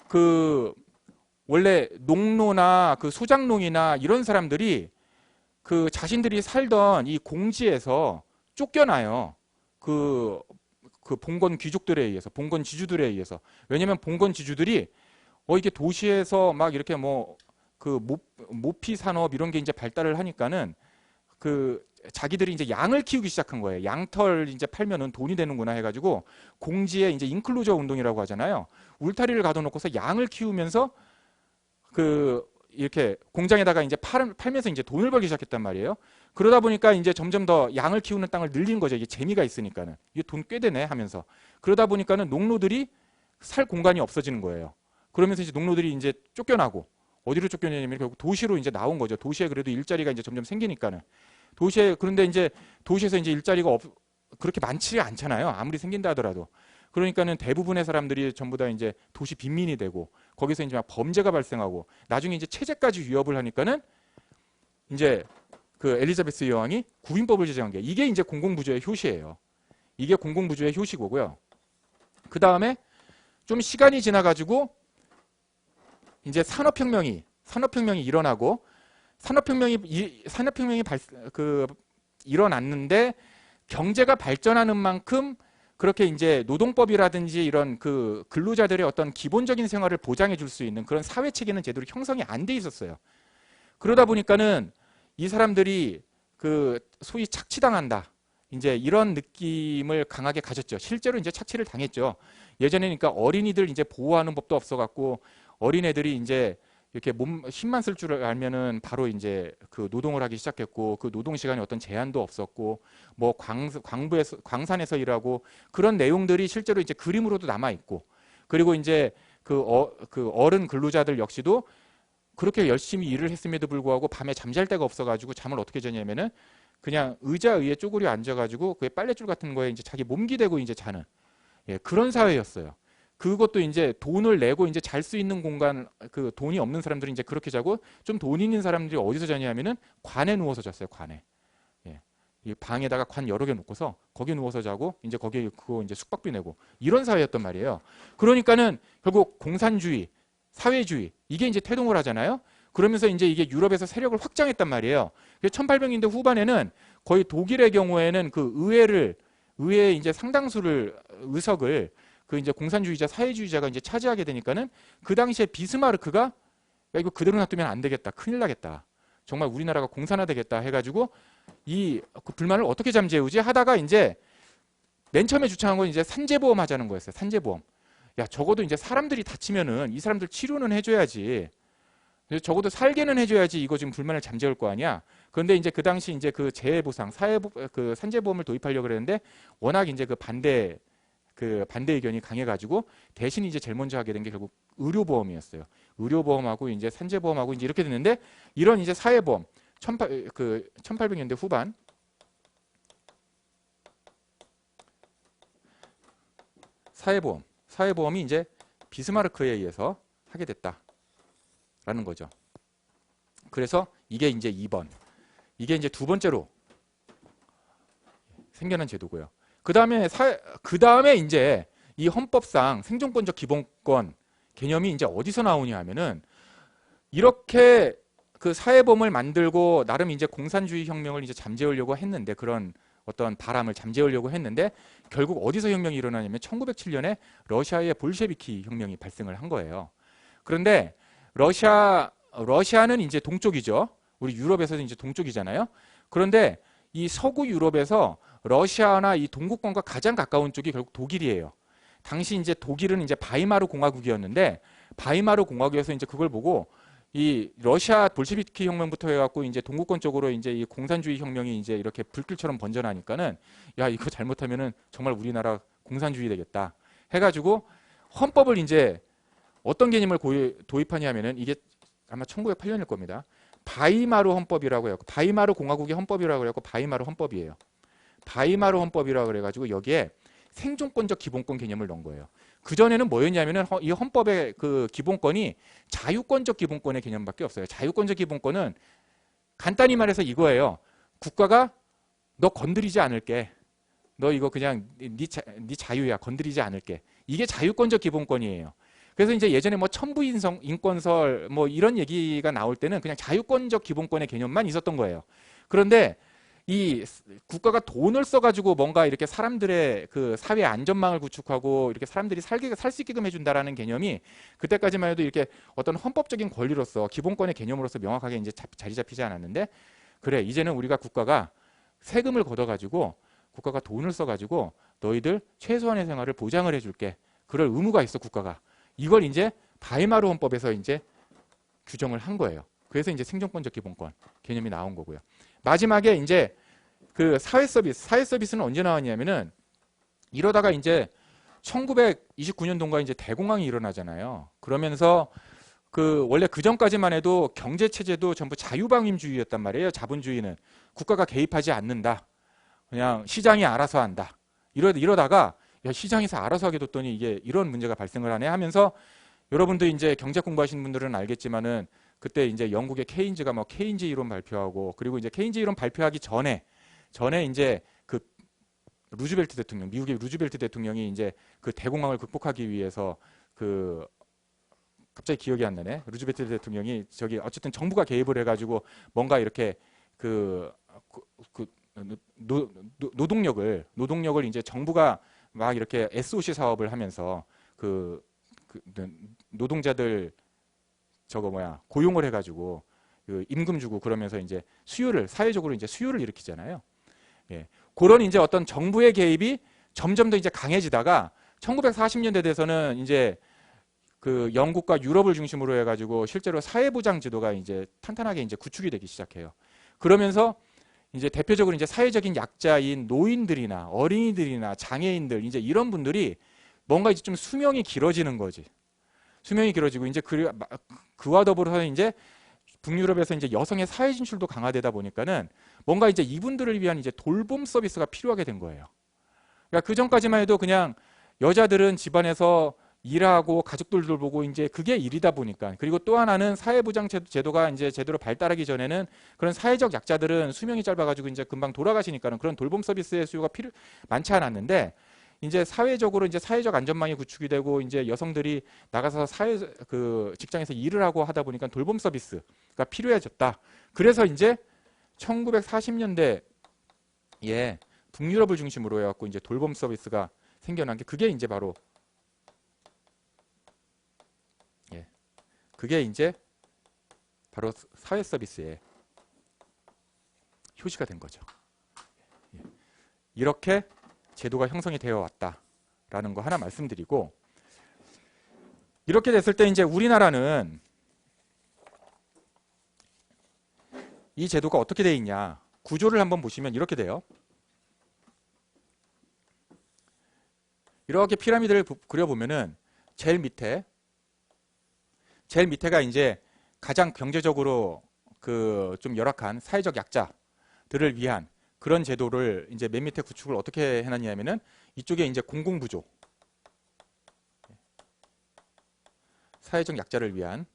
그 원래 농노나 그 소작농이나 이런 사람들이 그 자신들이 살던 이 공지에서 쫓겨나요. 그 봉건 귀족들에 의해서, 봉건 지주들에 의해서. 왜냐면 봉건 지주들이 이게 도시에서 막 이렇게 뭐 그 모피 산업 이런 게 이제 발달을 하니까는 그 자기들이 이제 양을 키우기 시작한 거예요. 양털 이제 팔면은 돈이 되는구나 해가지고 공지에 이제 인클루저 운동이라고 하잖아요. 울타리를 가둬놓고서 양을 키우면서 그 이렇게 공장에다가 이제 팔면서 이제 돈을 벌기 시작했단 말이에요. 그러다 보니까 이제 점점 더 양을 키우는 땅을 늘린 거죠. 이게 재미가 있으니까는. 이게 돈 꽤 되네 하면서. 그러다 보니까는 농노들이 살 공간이 없어지는 거예요. 그러면서 이제 농노들이 이제 쫓겨나고 어디로 쫓겨나냐면 결국 도시로 이제 나온 거죠. 도시에 그래도 일자리가 이제 점점 생기니까는. 그런데 이제 도시에서 이제 일자리가 그렇게 많지 않잖아요. 아무리 생긴다 하더라도. 그러니까는 대부분의 사람들이 전부 다 이제 도시 빈민이 되고 거기서 이제 막 범죄가 발생하고 나중에 이제 체제까지 위협을 하니까는 이제 그 엘리자베스 여왕이 구빈법을 제정한 게 이게 이제 공공부조의 효시예요. 이게 공공부조의 효시고요. 그 다음에 좀 시간이 지나가지고 이제 산업혁명이 일어나고 산업혁명이 일어났는데 경제가 발전하는 만큼 그렇게 이제 노동법이라든지 이런 그 근로자들의 어떤 기본적인 생활을 보장해 줄 수 있는 그런 사회 체계는 제대로 형성이 안 돼 있었어요. 그러다 보니까는 이 사람들이 그 소위 착취당한다. 이제 이런 느낌을 강하게 가졌죠. 실제로 이제 착취를 당했죠. 예전에 그러니까 어린이들 이제 보호하는 법도 없어갖고 어린애들이 이제 이렇게 힘만 쓸 줄 알면은 바로 이제 그 노동을 하기 시작했고 그 노동 시간에 어떤 제한도 없었고 뭐 광산에서 일하고 그런 내용들이 실제로 이제 그림으로도 남아 있고 그리고 이제 그 어른 근로자들 역시도 그렇게 열심히 일을 했음에도 불구하고 밤에 잠잘 데가 없어가지고 잠을 어떻게 자냐면은 그냥 의자 위에 쪼그려 앉아가지고 그 빨랫줄 같은 거에 이제 자기 몸기 대고 이제 자는 그런 사회였어요. 그것도 이제 돈을 내고 이제 잘 수 있는 공간, 그 돈이 없는 사람들이 이제 그렇게 자고 좀 돈 있는 사람들이 어디서 자냐면은 관에 누워서 잤어요. 관에. 이 방에다가 관 여러 개 놓고서 거기 누워서 자고 이제 거기에 그거 이제 숙박비 내고 이런 사회였단 말이에요. 그러니까는 결국 공산주의, 사회주의 이게 이제 태동을 하잖아요. 그러면서 이제 이게 유럽에서 세력을 확장했단 말이에요. 1800년대 후반에는 거의 독일의 경우에는 그 의회의 이제 상당수를 의석을 그 이제 공산주의자, 사회주의자가 이제 차지하게 되니까는 그 당시에 비스마르크가 야, 이거 그대로 놔두면 안 되겠다, 큰일 나겠다, 정말 우리나라가 공산화되겠다 해가지고 그 불만을 어떻게 잠재우지 하다가 이제 맨 처음에 주창한 건 이제 산재보험 하자는 거였어요. 산재보험. 야, 적어도 이제 사람들이 다치면은 이 사람들 치료는 해줘야지. 적어도 살게는 해줘야지. 이거 지금 불만을 잠재울 거 아니야. 그런데 이제 그 당시 이제 그 재해보상, 그 산재보험을 도입하려고 그랬는데 워낙 이제 그 반대 의견이 강해가지고 대신 이제 제일 먼저 하게 된 게 결국 의료보험이었어요. 의료보험하고 이제 산재보험하고 이제 이렇게 됐는데 이런 이제 사회보험 1800년대 후반 사회보험이 이제 비스마르크에 의해서 하게 됐다라는 거죠. 그래서 이게 이제 2번. 이게 이제 두 번째로 생겨난 제도고요. 그 다음에 이제 이 헌법상 생존권적 기본권 개념이 이제 어디서 나오냐 하면은 이렇게 그 사회보험을 만들고 나름 이제 공산주의 혁명을 이제 잠재우려고 했는데 그런 어떤 바람을 잠재우려고 했는데 결국 어디서 혁명이 일어나냐면 1907년에 러시아의 볼셰비키 혁명이 발생을 한 거예요. 그런데 러시아는 이제 동쪽이죠. 우리 유럽에서는 이제 동쪽이잖아요. 그런데 이 서구 유럽에서 러시아나 이 동구권과 가장 가까운 쪽이 결국 독일이에요. 당시 이제 독일은 이제 바이마르 공화국이었는데 바이마르 공화국에서 이제 그걸 보고 이 러시아 볼셰비키 혁명부터 해갖고 이제 동구권 쪽으로 이제 이 공산주의 혁명이 이제 이렇게 불길처럼 번져나니까는 야 이거 잘못하면은 정말 우리나라 공산주의 되겠다 해가지고 헌법을 이제 어떤 개념을 도입하냐면은 이게 아마 1908년일 겁니다. 바이마르 헌법이라고 해요. 바이마르 공화국의 헌법이라고 해갖고 바이마르 헌법이에요. 바이마르 헌법이라고 그래가지고 여기에 생존권적 기본권 개념을 넣은 거예요. 그 전에는 뭐였냐면은 이 헌법의 그 기본권이 자유권적 기본권의 개념밖에 없어요. 자유권적 기본권은 간단히 말해서 이거예요. 국가가 너 건드리지 않을게. 너 이거 그냥 네 자유야. 건드리지 않을게. 이게 자유권적 기본권이에요. 그래서 이제 예전에 뭐 천부 인권설 뭐 이런 얘기가 나올 때는 그냥 자유권적 기본권의 개념만 있었던 거예요. 그런데 이 국가가 돈을 써가지고 뭔가 이렇게 사람들의 그 사회 안전망을 구축하고 이렇게 사람들이 살 수 있게끔 해준다라는 개념이 그때까지만 해도 이렇게 어떤 헌법적인 권리로서 기본권의 개념으로서 명확하게 이제 자리 잡히지 않았는데 그래 이제는 우리가 국가가 세금을 걷어가지고 국가가 돈을 써가지고 너희들 최소한의 생활을 보장을 해줄게. 그럴 의무가 있어 국가가. 이걸 이제 바이마르 헌법에서 이제 규정을 한 거예요. 그래서 이제 생존권적 기본권 개념이 나온 거고요. 마지막에 이제 그 사회 서비스는 언제 나왔냐면은 이러다가 이제 1929년도인가 이제 대공황이 일어나잖아요. 그러면서 그 원래 그 전까지만 해도 경제 체제도 전부 자유방임주의였단 말이에요. 자본주의는 국가가 개입하지 않는다. 그냥 시장이 알아서 한다. 이러다가 야, 시장에서 알아서 하게 뒀더니 이게 이런 문제가 발생을 하네 하면서 여러분도 이제 경제 공부하시는 분들은 알겠지만은 그때 이제 영국의 케인즈가 뭐 케인즈 이론 발표하고 그리고 이제 케인즈 이론 발표하기 전에 이제 그 루즈벨트 대통령, 미국의 루즈벨트 대통령이 이제 그 대공황을 극복하기 위해서 그 갑자기 기억이 안 나네. 루즈벨트 대통령이 저기 어쨌든 정부가 개입을 해가지고 뭔가 이렇게 노동력을 이제 정부가 막 이렇게 SOC 사업을 하면서 그 노동자들 저거 고용을 해가지고 그 임금 주고 그러면서 이제 사회적으로 이제 수요를 일으키잖아요. 예. 그런 이제 어떤 정부의 개입이 점점 더 이제 강해지다가 1940년대 돼서는 이제 그 영국과 유럽을 중심으로 해가지고 실제로 사회보장 제도가 이제 탄탄하게 이제 구축이 되기 시작해요. 그러면서 이제 대표적으로 이제 사회적인 약자인 노인들이나 어린이들이나 장애인들 이제 이런 분들이 뭔가 이제 좀 수명이 길어지는 거지. 수명이 길어지고 이제 그와 더불어서 이제 북유럽에서 이제 여성의 사회 진출도 강화되다 보니까는 뭔가 이제 이분들을 위한 이제 돌봄 서비스가 필요하게 된 거예요. 그러니까 그 전까지만 해도 그냥 여자들은 집안에서 일하고 가족들 돌보고 이제 그게 일이다 보니까 그리고 또 하나는 사회보장 제도가 이제 제대로 발달하기 전에는 그런 사회적 약자들은 수명이 짧아가지고 이제 금방 돌아가시니까는 그런 돌봄 서비스의 수요가 많지 않았는데 이제 사회적으로 이제 사회적 안전망이 구축이 되고 이제 여성들이 나가서 직장에서 일을 하고 하다 보니까 돌봄 서비스가 필요해졌다. 그래서 이제 1940년대에 북유럽을 중심으로 해갖고 이제 돌봄 서비스가 생겨난 게 그게 이제 바로 사회 서비스의 효시가 된 거죠. 이렇게 제도가 형성이 되어 왔다라는 거 하나 말씀드리고 이렇게 됐을 때 이제 우리나라는 이 제도가 어떻게 되어 있냐 구조를 한번 보시면 이렇게 돼요. 이렇게 피라미드를 그려보면은 제일 밑에가 이제 가장 경제적으로 그 좀 열악한 사회적 약자들을 위한 그런 제도를 이제 맨 밑에 구축을 어떻게 해놨냐면은 이쪽에 이제 공공부조 사회적 약자를 위한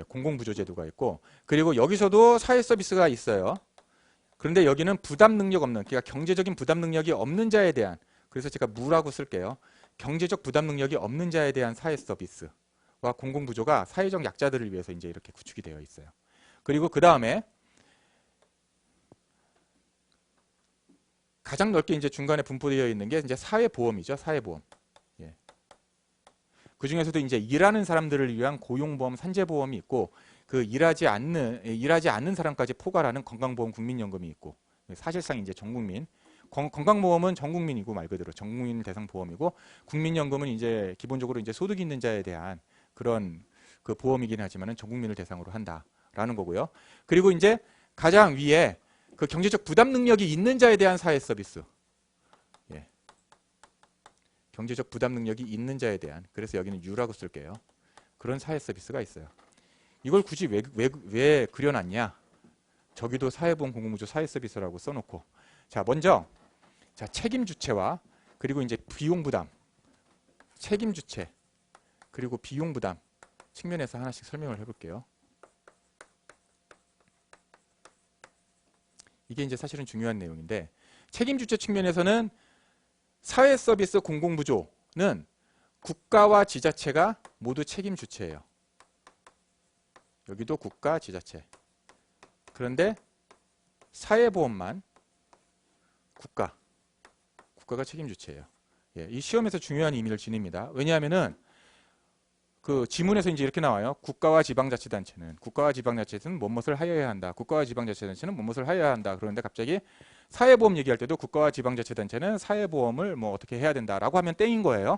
공공부조 제도가 있고 그리고 여기서도 사회 서비스가 있어요. 그런데 여기는 부담 능력 없는 그러니까 경제적인 부담 능력이 없는 자에 대한 그래서 제가 무라고 쓸게요. 경제적 부담 능력이 없는 자에 대한 사회 서비스와 공공부조가 사회적 약자들을 위해서 이제 이렇게 구축이 되어 있어요. 그리고 그 다음에 가장 넓게 이제 중간에 분포되어 있는 게 이제 사회보험이죠. 사회보험. 그 중에서도 이제 일하는 사람들을 위한 고용보험, 산재보험이 있고 그 일하지 않는 사람까지 포괄하는 건강보험, 국민연금이 있고 사실상 이제 전국민 건강보험은 전국민이고 말 그대로 전국민 대상 보험이고 국민연금은 이제 기본적으로 이제 소득 있는 자에 대한 그런 그 보험이긴 하지만은 전 국민을 대상으로 한다라는 거고요. 그리고 이제 가장 위에 그 경제적 부담 능력이 있는 자에 대한 사회 서비스. 예. 경제적 부담 능력이 있는 자에 대한, 그래서 여기는 U라고 쓸게요. 그런 사회 서비스가 있어요. 이걸 굳이 왜 그려놨냐? 저기도 사회보험 공공구조 사회 서비스라고 써놓고. 자, 먼저 자, 책임 주체와 그리고 이제 비용 부담, 책임 주체 그리고 비용 부담 측면에서 하나씩 설명을 해볼게요. 이게 이제 사실은 중요한 내용인데, 책임 주체 측면에서는 사회 서비스 공공구조는 국가와 지자체가 모두 책임 주체예요. 여기도 국가, 지자체. 그런데 사회보험만 국가가 책임 주체예요. 예, 이 시험에서 중요한 의미를 지닙니다. 왜냐하면은 그 지문에서 이제 이렇게 나와요. 국가와 지방자치단체는 무엇을 하여야 한다. 국가와 지방자치단체는 무엇을 하여야 한다. 그런데 갑자기 사회보험 얘기할 때도 국가와 지방자치단체는 사회보험을 뭐 어떻게 해야 된다라고 하면 땡인 거예요.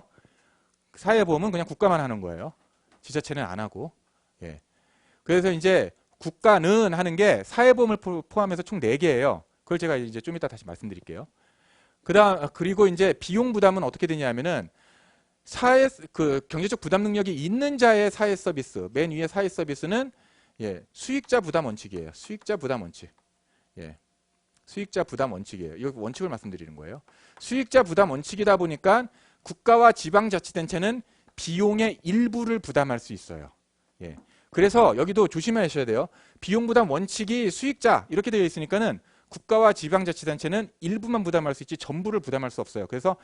사회보험은 그냥 국가만 하는 거예요. 지자체는 안 하고. 예. 그래서 이제 국가는 하는 게 사회보험을 포함해서 총 4개예요. 그걸 제가 이제 좀 이따 다시 말씀드릴게요. 그리고 이제 비용 부담은 어떻게 되냐면은 경제적 부담 능력이 있는 자의 사회 서비스, 맨 위에 사회 서비스는 예, 수익자 부담 원칙이에요. 수익자 부담 원칙. 예. 수익자 부담 원칙이에요. 이 원칙을 말씀드리는 거예요. 수익자 부담 원칙이다 보니까 국가와 지방자치단체는 비용의 일부를 부담할 수 있어요. 예. 그래서 여기도 조심하셔야 돼요. 비용 부담 원칙이 수익자 이렇게 되어 있으니까는 국가와 지방자치단체는 일부만 부담할 수 있지 전부를 부담할 수 없어요. 그래서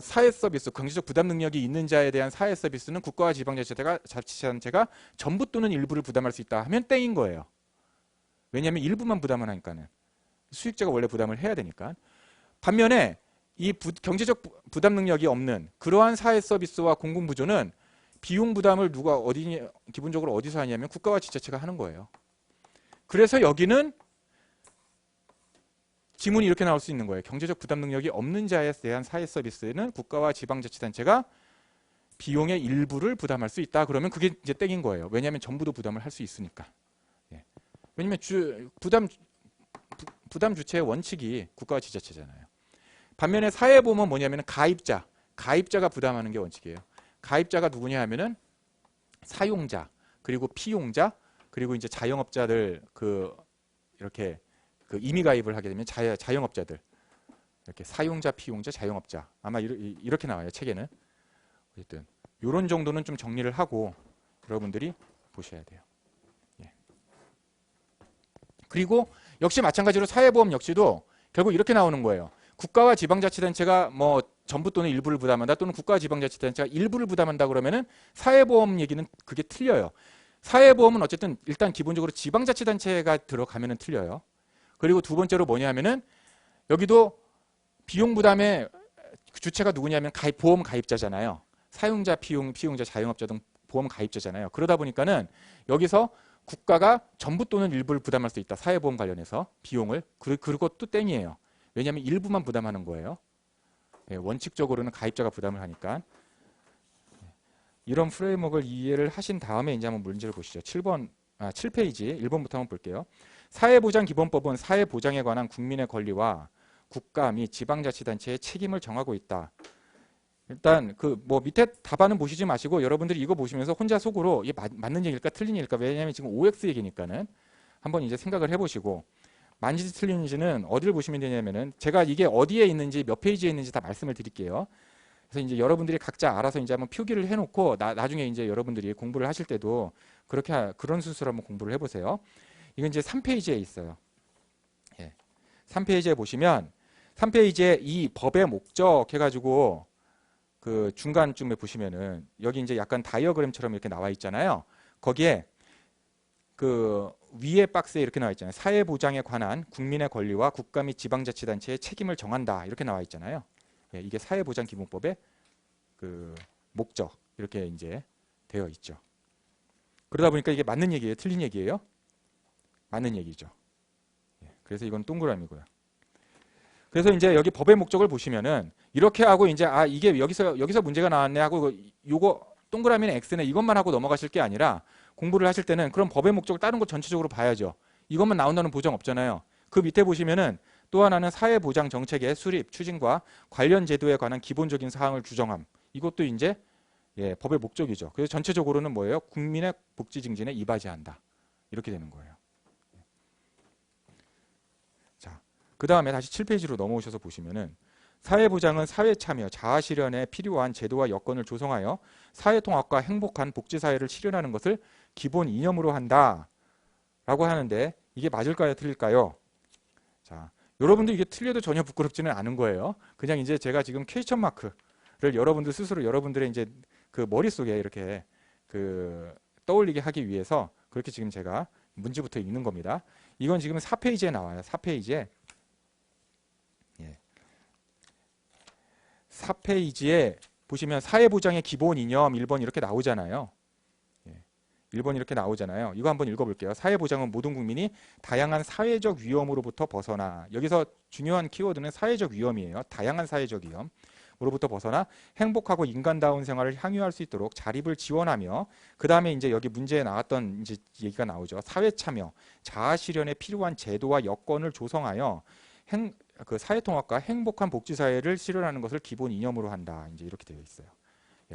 사회 서비스, 경제적 부담 능력이 있는 자에 대한 사회 서비스는 국가와 지방자치단체가 전부 또는 일부를 부담할 수 있다 하면 땡인 거예요. 왜냐하면 일부만 부담을 하니까는 수익자가 원래 부담을 해야 되니까. 반면에 이 경제적 부담 능력이 없는 그러한 사회 서비스와 공공구조는 비용 부담을 기본적으로 어디서 하냐면 국가와 지자체가 하는 거예요. 그래서 여기는 지문이 이렇게 나올 수 있는 거예요. 경제적 부담 능력이 없는 자에 대한 사회 서비스는 국가와 지방자치단체가 비용의 일부를 부담할 수 있다. 그러면 그게 이제 땡인 거예요. 왜냐하면 전부도 부담을 할 수 있으니까. 예. 왜냐하면 부담 주체의 원칙이 국가와 지자체잖아요. 반면에 사회보험은 뭐냐면 가입자가 부담하는 게 원칙이에요. 가입자가 누구냐 하면은 사용자, 그리고 피용자, 그리고 이제 자영업자들 이렇게 임의 가입을 하게 되면 자영업자들 이렇게 사용자, 피용자, 자영업자 아마 이렇게 나와요. 책에는. 어쨌든 이런 정도는 좀 정리를 하고 여러분들이 보셔야 돼요. 예. 그리고 역시 마찬가지로 사회보험 역시도 결국 이렇게 나오는 거예요. 국가와 지방자치단체가 뭐 전부 또는 일부를 부담한다, 또는 국가와 지방자치단체가 일부를 부담한다 그러면은 사회보험 얘기는 그게 틀려요. 사회보험은 어쨌든 일단 기본적으로 지방자치단체가 들어가면은 틀려요. 그리고 두 번째로 뭐냐 하면은 여기도 비용 부담의 주체가 누구냐면 보험 가입자잖아요. 사용자, 피용자, 자영업자 등 보험 가입자잖아요. 그러다 보니까는 여기서 국가가 전부 또는 일부를 부담할 수 있다. 사회보험 관련해서 비용을. 그리고 또 땡이에요. 왜냐하면 일부만 부담하는 거예요. 예, 원칙적으로는 가입자가 부담을 하니까. 이런 프레임워크를 이해를 하신 다음에 이제 한번 문제를 보시죠. 7페이지 1번부터 한번 볼게요. 사회보장기본법은 사회보장에 관한 국민의 권리와 국가 및 지방자치단체의 책임을 정하고 있다. 일단 뭐 밑에 답안은 보시지 마시고 여러분들이 이거 보시면서 혼자 속으로 이게 맞는 얘기일까 틀린 얘기일까, 왜냐하면 지금 OX 얘기니까는 한번 이제 생각을 해보시고, 맞는지 틀린지는 어디를 보시면 되냐면은 제가 이게 어디에 있는지 몇 페이지에 있는지 다 말씀을 드릴게요. 그래서 이제 여러분들이 각자 알아서 이제 한번 표기를 해놓고 나중에 이제 여러분들이 공부를 하실 때도 그런 순서로 한번 공부를 해보세요. 이건 이제 3페이지에 있어요. 예. 3페이지에 보시면 3페이지에 이 법의 목적 해가지고 그 중간쯤에 보시면은 여기 이제 약간 다이어그램처럼 이렇게 나와 있잖아요. 거기에 그 위에 박스에 이렇게 나와 있잖아요. 사회보장에 관한 국민의 권리와 국가 및 지방자치단체의 책임을 정한다. 이렇게 나와 있잖아요. 예, 이게 사회보장기본법의 그 목적 이렇게 이제 되어 있죠. 그러다 보니까 이게 맞는 얘기예요, 틀린 얘기예요? 맞는 얘기죠. 예, 그래서 이건 동그라미고요. 그래서 이제 여기 법의 목적을 보시면은 이렇게 하고 이제 이게 여기서 문제가 나왔네 하고 요거 동그라미는 X네 이것만 하고 넘어가실 게 아니라 공부를 하실 때는 그럼 법의 목적을 다른 것 전체적으로 봐야죠. 이것만 나온다는 보장 없잖아요. 그 밑에 보시면은 또 하나는 사회보장 정책의 수립, 추진과 관련 제도에 관한 기본적인 사항을 규정함. 이것도 이제 법의 목적이죠. 그래서 전체적으로는 뭐예요? 국민의 복지 증진에 이바지한다. 이렇게 되는 거예요. 자, 그 다음에 다시 7페이지로 넘어오셔서 보시면은 사회보장은 사회참여, 자아실현에 필요한 제도와 여건을 조성하여 사회통합과 행복한 복지사회를 실현하는 것을 기본 이념으로 한다. 라고 하는데 이게 맞을까요? 틀릴까요? 자, 여러분들 이게 틀려도 전혀 부끄럽지는 않은 거예요. 그냥 이제 제가 지금 퀘스천 마크를 여러분들 스스로 여러분들의 이제 그 머릿속에 이렇게 그 떠올리게 하기 위해서 그렇게 지금 제가 문제부터 읽는 겁니다. 이건 지금 4페이지에 나와요. 4페이지에. 4페이지에 보시면 사회보장의 기본 이념 1번 이렇게 나오잖아요. 1번 이렇게 나오잖아요. 이거 한번 읽어볼게요. 사회보장은 모든 국민이 다양한 사회적 위험으로부터 벗어나, 여기서 중요한 키워드는 사회적 위험이에요. 다양한 사회적 위험으로부터 벗어나 행복하고 인간다운 생활을 향유할 수 있도록 자립을 지원하며, 그 다음에 이제 여기 문제에 나왔던 이제 얘기가 나오죠. 사회참여, 자아실현에 필요한 제도와 여건을 조성하여 그 사회통합과 행복한 복지사회를 실현하는 것을 기본 이념으로 한다. 이제 이렇게 되어 있어요.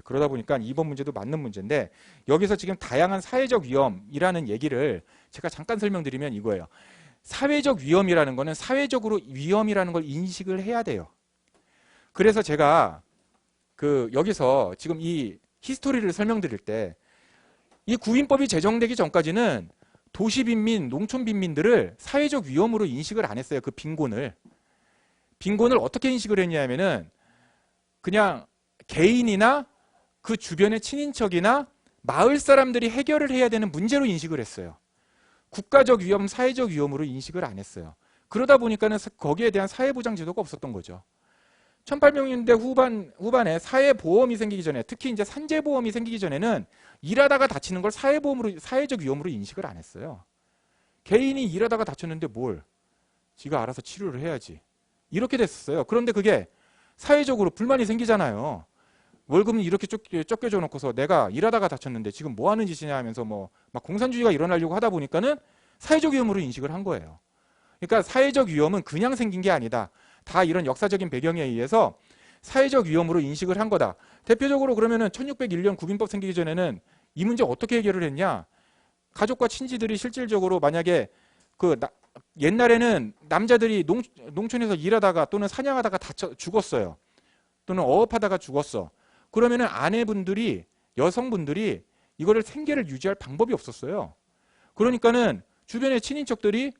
그러다 보니까 2번 문제도 맞는 문제인데, 여기서 지금 다양한 사회적 위험이라는 얘기를 제가 잠깐 설명드리면 이거예요. 사회적 위험이라는 거는 사회적으로 위험이라는 걸 인식을 해야 돼요. 그래서 제가 그 여기서 지금 이 히스토리를 설명드릴 때 이 구인법이 제정되기 전까지는 도시 빈민, 농촌 빈민들을 사회적 위험으로 인식을 안 했어요. 그 빈곤을 어떻게 인식을 했냐면은 그냥 개인이나 그 주변의 친인척이나 마을 사람들이 해결을 해야 되는 문제로 인식을 했어요. 국가적 위험, 사회적 위험으로 인식을 안 했어요. 그러다 보니까는 거기에 대한 사회보장 제도가 없었던 거죠. 1800년대 후반에 사회보험이 생기기 전에, 특히 이제 산재보험이 생기기 전에는 일하다가 다치는 걸 사회적 위험으로 인식을 안 했어요. 개인이 일하다가 다쳤는데 뭘? 지가 알아서 치료를 해야지. 이렇게 됐었어요. 그런데 그게 사회적으로 불만이 생기잖아요. 월급은 이렇게 쫓겨져 놓고서 내가 일하다가 다쳤는데 지금 뭐 하는 짓이냐 하면서 뭐 막 공산주의가 일어나려고 하다 보니까는 사회적 위험으로 인식을 한 거예요. 그러니까 사회적 위험은 그냥 생긴 게 아니다. 다 이런 역사적인 배경에 의해서 사회적 위험으로 인식을 한 거다. 대표적으로 그러면은 1601년 구빈법 생기기 전에는 이 문제 어떻게 해결을 했냐? 가족과 친지들이 실질적으로 만약에 옛날에는 남자들이 농촌에서 일하다가 또는 사냥하다가 죽었어요. 또는 어업하다가 죽었어. 그러면은 아내분들이, 여성분들이 이거를 생계를 유지할 방법이 없었어요. 그러니까는 주변의 친인척들이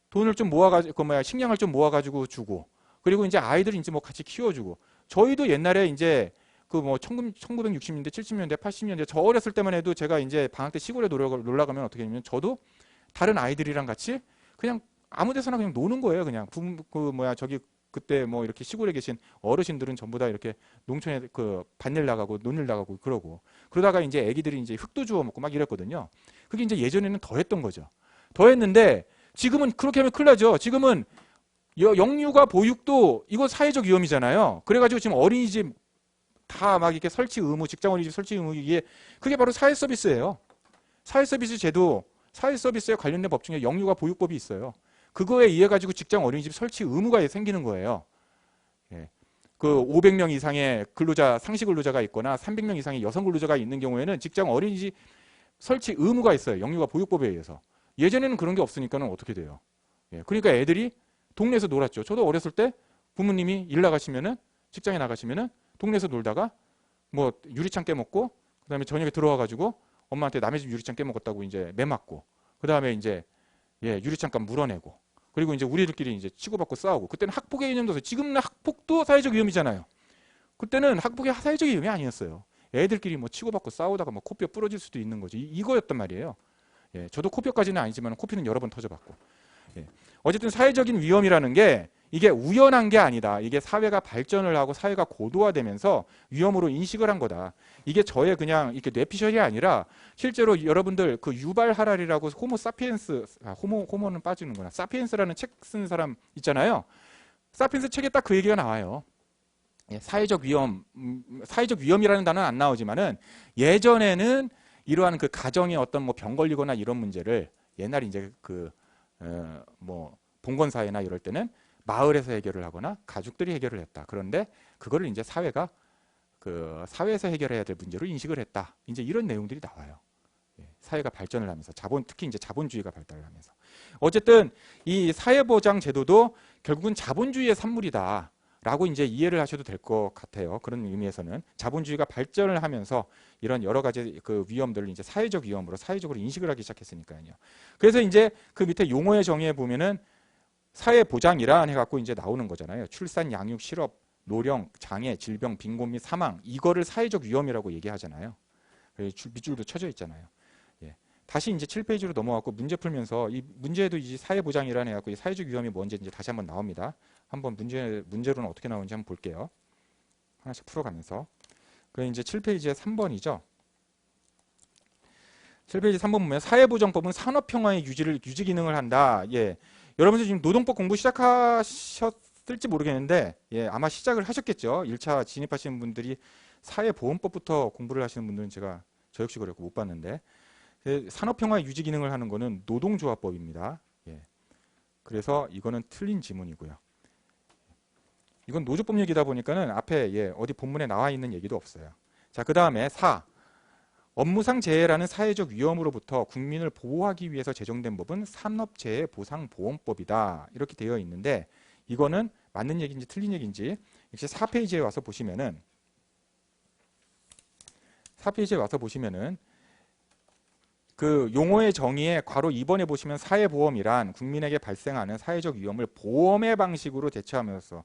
돈을 좀 모아가지고, 식량을 좀 모아가지고 주고, 그리고 이제 아이들이 이제 뭐 같이 키워주고. 저희도 옛날에 이제 그 뭐 1960년대, 70년대, 80년대 저 어렸을 때만 해도 제가 이제 방학 때 시골에 놀러 가면 어떻게 하냐면 저도 다른 아이들이랑 같이 그냥 아무 데서나 그냥 노는 거예요. 그냥 저기 그때 뭐 이렇게 시골에 계신 어르신들은 전부 다 이렇게 농촌에 그 밭일 나가고 논일 나가고 그러다가 이제 애기들이 이제 흙도 주워 먹고 막 이랬거든요. 그게 이제 예전에는 더 했던 거죠. 더 했는데 지금은 그렇게 하면 큰일 나죠. 지금은 영유아 보육도 이거 사회적 위험이잖아요. 그래가지고 지금 어린이집 다 막 이렇게 설치 의무, 직장 어린이집 설치 의무, 그게 바로 사회 서비스예요. 사회 서비스 제도, 사회 서비스에 관련된 법 중에 영유아 보육법이 있어요. 그거에 의해 가지고 직장 어린이집 설치 의무가 생기는 거예요. 그 500명 이상의 근로자, 상시 근로자가 있거나 300명 이상의 여성 근로자가 있는 경우에는 직장 어린이집 설치 의무가 있어요. 영유아 보육법에 의해서. 예전에는 그런 게 없으니까는 어떻게 돼요? 그러니까 애들이 동네에서 놀았죠. 저도 어렸을 때 부모님이 일 나가시면은, 직장에 나가시면은 동네에서 놀다가 뭐 유리창 깨먹고, 그다음에 저녁에 들어와 가지고 엄마한테 남의 집 유리창 깨먹었다고 이제 매맞고, 그다음에 이제 유리창값 물어내고, 그리고 이제 우리들끼리 이제 치고받고 싸우고. 그때는 학폭의 개념도 없어요. 지금은 학폭도 사회적 위험이잖아요. 그때는 학폭이 사회적 위험이 아니었어요. 애들끼리 뭐 치고받고 싸우다가 뭐 코뼈 부러질 수도 있는 거지. 이거였단 말이에요. 저도 코뼈까지는 아니지만 코피는 여러 번 터져봤고. 어쨌든 사회적인 위험이라는 게 이게 우연한 게 아니다. 이게 사회가 발전을 하고 사회가 고도화되면서 위험으로 인식을 한 거다. 이게 저의 그냥 이렇게 뇌피셜이 아니라 실제로 여러분들 그 유발 하랄이라고 호모 사피엔스, 호모는 빠지는구나. 사피엔스라는 책 쓴 사람 있잖아요. 사피엔스 책에 딱 그 얘기가 나와요. 예, 사회적 위험, 사회적 위험이라는 단어는 안 나오지만은 예전에는 이러한 그 가정의 어떤 뭐 병 걸리거나 이런 문제를 옛날에 이제 뭐 봉건 사회나 이럴 때는 마을에서 해결을 하거나 가족들이 해결을 했다. 그런데 그거를 이제 사회가 그 사회에서 해결해야 될 문제로 인식을 했다. 이제 이런 내용들이 나와요. 예, 사회가 발전을 하면서 특히 이제 자본주의가 발달을 하면서 어쨌든 이 사회보장 제도도 결국은 자본주의의 산물이다. 라고 이제 이해를 하셔도 될 것 같아요. 그런 의미에서는 자본주의가 발전을 하면서 이런 여러 가지 그 위험들을 이제 사회적 위험으로 사회적으로 인식을 하기 시작했으니까요. 그래서 이제 그 밑에 용어의 정의에 보면은 사회보장이라 해갖고 이제 나오는 거잖아요. 출산, 양육, 실업, 노령, 장애, 질병, 빈곤 및 사망 이거를 사회적 위험이라고 얘기하잖아요. 밑줄도 쳐져 있잖아요. 예. 다시 이제 7페이지로 넘어갔고 문제 풀면서 이 문제도 이제 사회보장이라 해갖고 이 사회적 위험이 뭔지 이제 다시 한번 나옵니다. 한번 문제로는 어떻게 나오는지 한번 볼게요. 하나씩 풀어가면서. 그 이제 7페이지에 3번이죠. 7페이지 3번 보면 사회보장법은 산업평화의 유지 기능을 한다. 예. 여러분들 지금 노동법 공부 시작하셨을지 모르겠는데, 예, 아마 시작을 하셨겠죠. 1차 진입하시는 분들이 사회보험법부터 공부를 하시는 분들은 저 역시 그랬고 못 봤는데, 예, 산업평화의 유지 기능을 하는 거는 노동조합법입니다. 예. 그래서 이거는 틀린 지문이고요. 이건 노조법 얘기다 보니까는 앞에 예, 어디 본문에 나와 있는 얘기도 없어요. 자, 그 다음에 4. 업무상 재해라는 사회적 위험으로부터 국민을 보호하기 위해서 제정된 법은 산업재해보상보험법이다. 이렇게 되어 있는데 이거는 맞는 얘기인지 틀린 얘기인지 역시 4페이지에 와서 보시면은 4페이지에 와서 보시면은 그 용어의 정의에 괄호 2번에 보시면 사회보험이란 국민에게 발생하는 사회적 위험을 보험의 방식으로 대처하면서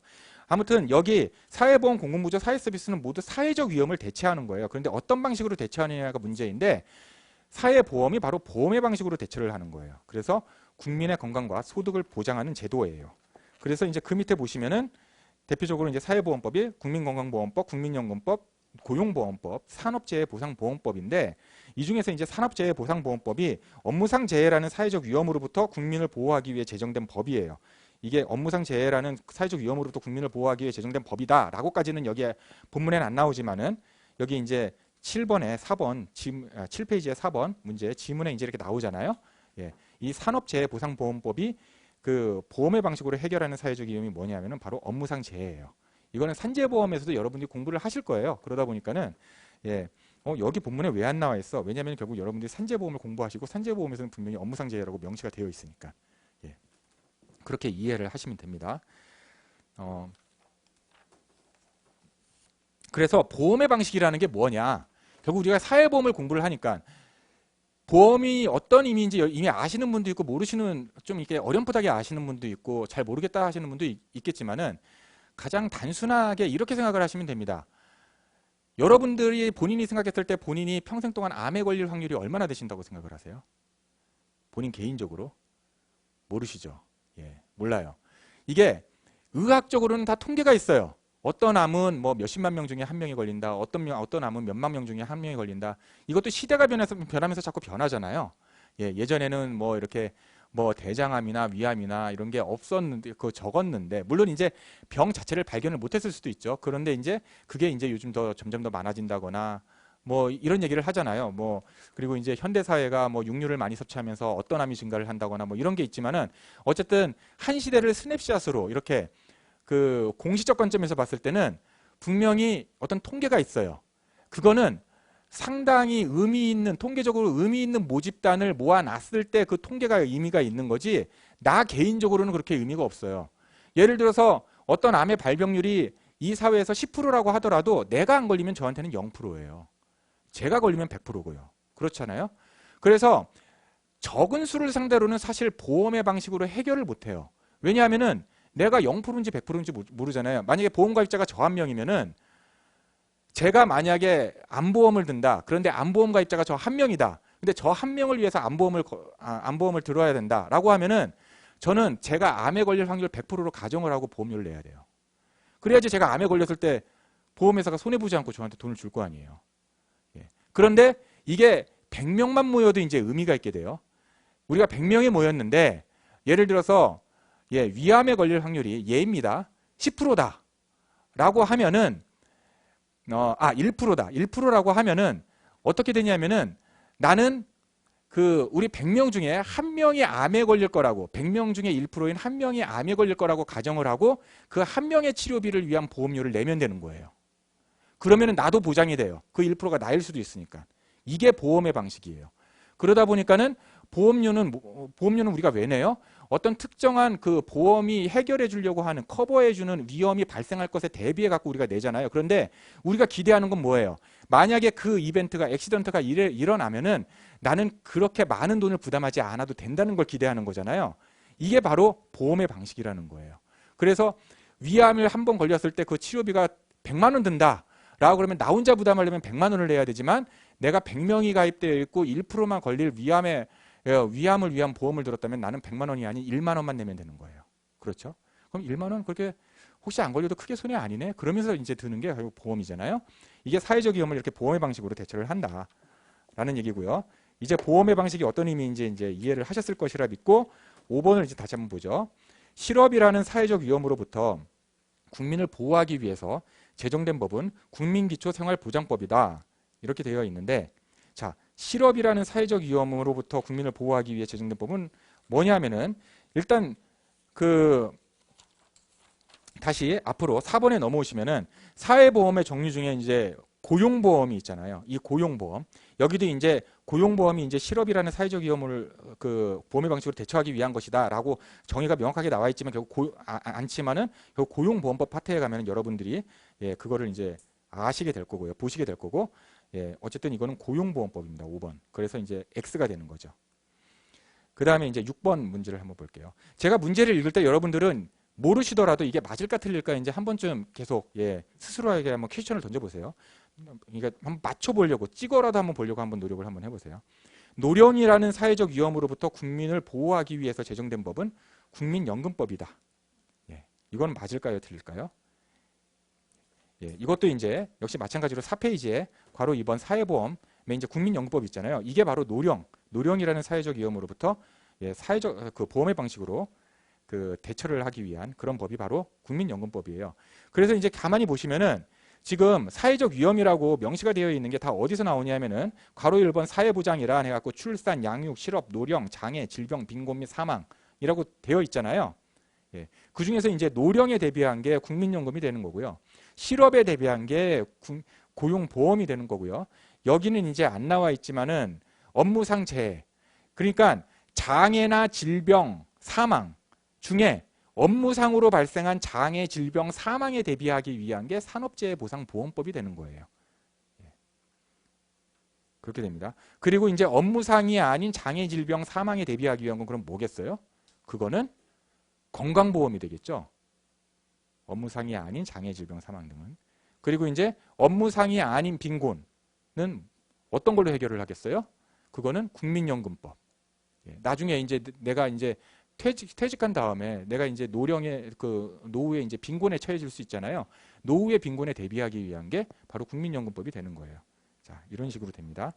아무튼 여기 사회보험, 공공부조, 사회서비스는 모두 사회적 위험을 대체하는 거예요. 그런데 어떤 방식으로 대처하느냐가 문제인데 사회보험이 바로 보험의 방식으로 대처를 하는 거예요. 그래서 국민의 건강과 소득을 보장하는 제도예요. 그래서 이제 그 밑에 보시면은 대표적으로 이제 사회보험법이 국민건강보험법, 국민연금법, 고용보험법, 산업재해보상보험법인데 이 중에서 이제 산업재해보상보험법이 업무상 재해라는 사회적 위험으로부터 국민을 보호하기 위해 제정된 법이에요. 이게 업무상 재해라는 사회적 위험으로부터 국민을 보호하기 위해 제정된 법이다라고까지는 여기에 본문에는 안 나오지만은 여기 이제 7번에 4번 7페이지에 4번 문제 지문에 이제 이렇게 나오잖아요. 예. 이 산업재해보상보험법이 그 보험의 방식으로 해결하는 사회적 위험이 뭐냐면은 바로 업무상 재해예요. 이거는 산재보험에서도 여러분들이 공부를 하실 거예요. 그러다 보니까는 예. 여기 본문에 왜 안 나와 있어? 왜냐하면 결국 여러분들이 산재보험을 공부하시고 산재보험에서는 분명히 업무상 재해라고 명시가 되어 있으니까. 예. 그렇게 이해를 하시면 됩니다. 그래서 보험의 방식이라는 게 뭐냐? 결국 우리가 사회보험을 공부를 하니까 보험이 어떤 의미인지 이미 아시는 분도 있고 모르시는 좀 이렇게 어렴풋하게 아시는 분도 있고 잘 모르겠다 하시는 분도 있겠지만은 가장 단순하게 이렇게 생각을 하시면 됩니다. 여러분들이 본인이 생각했을 때 본인이 평생 동안 암에 걸릴 확률이 얼마나 되신다고 생각을 하세요? 본인 개인적으로? 모르시죠? 예, 몰라요. 이게 의학적으로는 다 통계가 있어요. 어떤 암은 뭐 몇십만 명 중에 한 명이 걸린다. 어떤 암은 몇만 명 중에 한 명이 걸린다. 이것도 시대가 변하면서 자꾸 변하잖아요. 예, 예전에는 뭐 이렇게 뭐 대장암이나 위암이나 이런 게 없었는데 그거 적었는데 물론 이제 병 자체를 발견을 못했을 수도 있죠. 그런데 이제 그게 이제 요즘 점점 더 많아진다거나 뭐 이런 얘기를 하잖아요. 뭐 그리고 이제 현대 사회가 뭐 육류를 많이 섭취하면서 어떤 암이 증가를 한다거나 뭐 이런 게 있지만은 어쨌든 한 시대를 스냅샷으로 이렇게 그 공시적 관점에서 봤을 때는 분명히 어떤 통계가 있어요. 그거는 상당히 의미 있는 통계적으로 의미 있는 모집단을 모아놨을 때 그 통계가 의미가 있는 거지 나 개인적으로는 그렇게 의미가 없어요. 예를 들어서 어떤 암의 발병률이 이 사회에서 10%라고 하더라도 내가 안 걸리면 저한테는 0%예요. 제가 걸리면 100%고요. 그렇잖아요. 그래서 적은 수를 상대로는 사실 보험의 방식으로 해결을 못해요. 왜냐하면은 내가 0%인지 100%인지 모르잖아요. 만약에 보험가입자가 저 한 명이면은 제가 만약에 암보험을 든다. 그런데 암보험 가입자가 저 한 명이다. 근데 저 한 명을 위해서 암보험을 들어야 된다라고 하면은 저는 제가 암에 걸릴 확률 100%로 가정을 하고 보험료를 내야 돼요. 그래야지 제가 암에 걸렸을 때 보험회사가 손해보지 않고 저한테 돈을 줄 거 아니에요. 예. 그런데 이게 100명만 모여도 이제 의미가 있게 돼요. 우리가 100명이 모였는데 예를 들어서 예, 위암에 걸릴 확률이 예입니다. 10%다. 라고 하면은 1%다. 1%라고 하면은 어떻게 되냐면은 나는 우리 100명 중에 한 명이 암에 걸릴 거라고 100명 중에 1%인 한 명이 암에 걸릴 거라고 가정을 하고 그 한 명의 치료비를 위한 보험료를 내면 되는 거예요. 그러면은 나도 보장이 돼요. 그 1%가 나일 수도 있으니까. 이게 보험의 방식이에요. 그러다 보니까는 보험료는 우리가 왜 내요? 어떤 특정한 그 보험이 해결해 주려고 하는 커버해 주는 위험이 발생할 것에 대비해 갖고 우리가 내잖아요. 그런데 우리가 기대하는 건 뭐예요? 만약에 그 이벤트가 액시던트가 일어나면은 나는 그렇게 많은 돈을 부담하지 않아도 된다는 걸 기대하는 거잖아요. 이게 바로 보험의 방식이라는 거예요. 그래서 위암을 한 번 걸렸을 때 그 치료비가 100만 원 든다. 라고 그러면 나 혼자 부담하려면 100만 원을 내야 되지만 내가 100명이 가입되어 있고 1%만 걸릴 위암을 위한 보험을 들었다면 나는 100만 원이 아닌 1만 원만 내면 되는 거예요. 그렇죠? 그럼 1만 원 그렇게 혹시 안 걸려도 크게 손해 아니네? 그러면서 이제 드는 게 결국 보험이잖아요. 이게 사회적 위험을 이렇게 보험의 방식으로 대처를 한다라는 얘기고요. 이제 보험의 방식이 어떤 의미인지 이제 이해를 하셨을 것이라 믿고 5번을 이제 다시 한번 보죠. 실업이라는 사회적 위험으로부터 국민을 보호하기 위해서 제정된 법은 국민기초생활보장법이다. 이렇게 되어 있는데, 자, 실업이라는 사회적 위험으로부터 국민을 보호하기 위해 제정된 법은 뭐냐면은 일단 다시 앞으로 4번에 넘어오시면은 사회보험의 종류 중에 이제 고용보험이 있잖아요. 이 고용보험. 여기도 이제 고용보험이 이제 실업이라는 사회적 위험을 보험의 방식으로 대처하기 위한 것이다라고 정의가 명확하게 나와 있지만 결국 않지만은 결국 고용보험법 파트에 가면은 여러분들이 그거를 이제 아시게 될 거고요. 보시게 될 거고. 어쨌든 이거는 고용보험법입니다. 5번. 그래서 이제 X가 되는 거죠. 그다음에 이제 6번 문제를 한번 볼게요. 제가 문제를 읽을 때 여러분들은 모르시더라도 이게 맞을까 틀릴까 이제 한 번쯤 계속 스스로에게 한번 퀘스천을 던져보세요. 그러니까 한번 맞춰보려고 찍어라도 한번 보려고 한번 노력을 한번 해보세요. 노령이라는 사회적 위험으로부터 국민을 보호하기 위해서 제정된 법은 국민연금법이다. 이건 맞을까요, 틀릴까요? 이것도 이제 역시 마찬가지로 4페이지에 괄호 2번 사회보험에 이제 국민연금법 있잖아요. 이게 바로 노령이라는 사회적 위험으로부터 사회적 보험의 방식으로 대처를 하기 위한 그런 법이 바로 국민연금법이에요. 그래서 이제 가만히 보시면은 지금 사회적 위험이라고 명시가 되어 있는 게 다 어디서 나오냐면은 괄호 1번 사회보장이라 해갖고 출산, 양육, 실업, 노령, 장애, 질병, 빈곤 및 사망이라고 되어 있잖아요. 그 중에서 이제 노령에 대비한 게 국민연금이 되는 거고요. 실업에 대비한 게 고용보험이 되는 거고요. 여기는 이제 안 나와 있지만은 업무상 재해. 그러니까 장애나 질병, 사망 중에 업무상으로 발생한 장애, 질병, 사망에 대비하기 위한 게 산업재해보상보험법이 되는 거예요. 그렇게 됩니다. 그리고 이제 업무상이 아닌 장애, 질병, 사망에 대비하기 위한 건 그럼 뭐겠어요? 그거는 건강보험이 되겠죠. 업무상이 아닌 장애, 질병, 사망 등은. 그리고 이제 업무상이 아닌 빈곤은 어떤 걸로 해결을 하겠어요? 그거는 국민연금법. 나중에 이제 내가 이제 퇴직한 다음에 내가 이제 노후에 이제 빈곤에 처해질 수 있잖아요. 노후의 빈곤에 대비하기 위한 게 바로 국민연금법이 되는 거예요. 자, 이런 식으로 됩니다.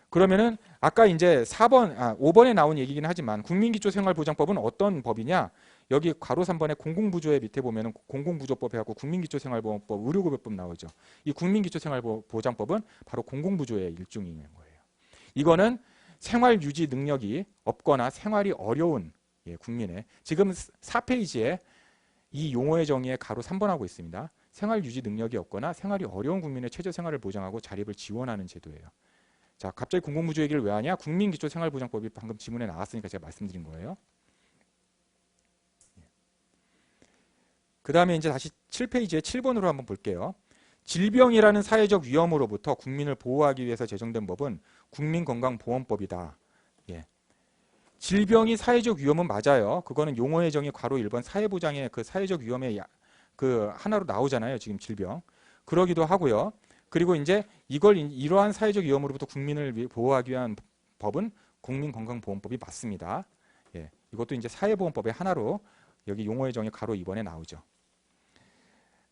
그러면은 아까 이제 5번에 나온 얘기긴 하지만 국민기초생활보장법은 어떤 법이냐? 여기 괄호 3번에 공공부조의 밑에 보면은 공공부조법 해갖고 국민기초생활보험법, 의료급여법 나오죠. 이 국민기초생활보장법은 바로 공공부조의 일종인 거예요. 이거는 생활 유지 능력이 없거나 생활이 어려운 국민의 지금 4페이지에 이 용어의 정의에 괄호 3번하고 있습니다. 생활 유지 능력이 없거나 생활이 어려운 국민의 최저 생활을 보장하고 자립을 지원하는 제도예요. 자, 갑자기 공공부조 얘기를 왜 하냐? 국민기초생활보장법이 방금 지문에 나왔으니까 제가 말씀드린 거예요. 그 다음에 이제 다시 7페이지에 7번으로 한번 볼게요. 질병이라는 사회적 위험으로부터 국민을 보호하기 위해서 제정된 법은 국민건강보험법이다. 질병이 사회적 위험은 맞아요. 그거는 용어의 정의 괄호 1번 사회보장의 그 사회적 위험의 하나로 나오잖아요. 지금 질병. 그러기도 하고요. 그리고 이제 이러한 사회적 위험으로부터 국민을 보호하기 위한 법은 국민건강보험법이 맞습니다. 이것도 이제 사회보험법의 하나로 여기 용어의 정의 괄호 2번에 나오죠.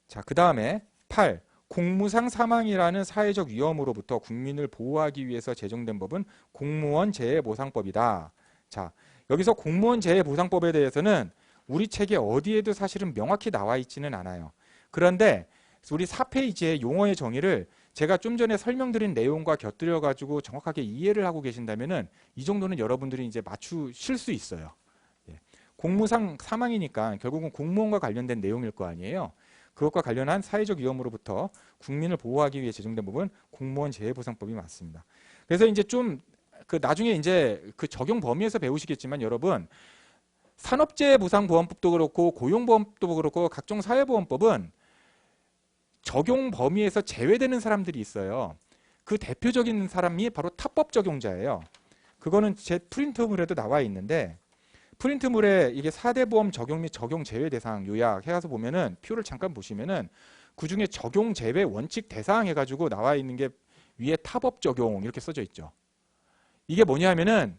자, 그 다음에 8. 공무상 사망이라는 사회적 위험으로부터 국민을 보호하기 위해서 제정된 법은 공무원 재해보상법이다. 자, 여기서 공무원 재해보상법에 대해서는 우리 책에 어디에도 사실은 명확히 나와 있지는 않아요. 그런데 우리 4페이지의 용어의 정의를 제가 좀 전에 설명드린 내용과 곁들여 가지고 정확하게 이해를 하고 계신다면은 이 정도는 여러분들이 이제 맞추실 수 있어요. 예. 공무상 사망이니까 결국은 공무원과 관련된 내용일 거 아니에요. 그것과 관련한 사회적 위험으로부터 국민을 보호하기 위해 제정된 부분 공무원 재해보상법이 맞습니다. 그래서 이제 좀 그 나중에 이제 그 적용 범위에서 배우시겠지만 여러분 산업재해보상보험법도 그렇고 고용보험법도 그렇고 각종 사회보험법은 적용 범위에서 제외되는 사람들이 있어요. 그 대표적인 사람이 바로 타법 적용자예요. 그거는 제 프린트물에도 나와 있는데 프린트물에 이게 4대 보험 적용 및 적용 제외 대상 요약 해가서 보면은 표를 잠깐 보시면은 그 중에 적용 제외 원칙 대상 해가지고 나와 있는 게 위에 타법 적용 이렇게 써져 있죠. 이게 뭐냐면은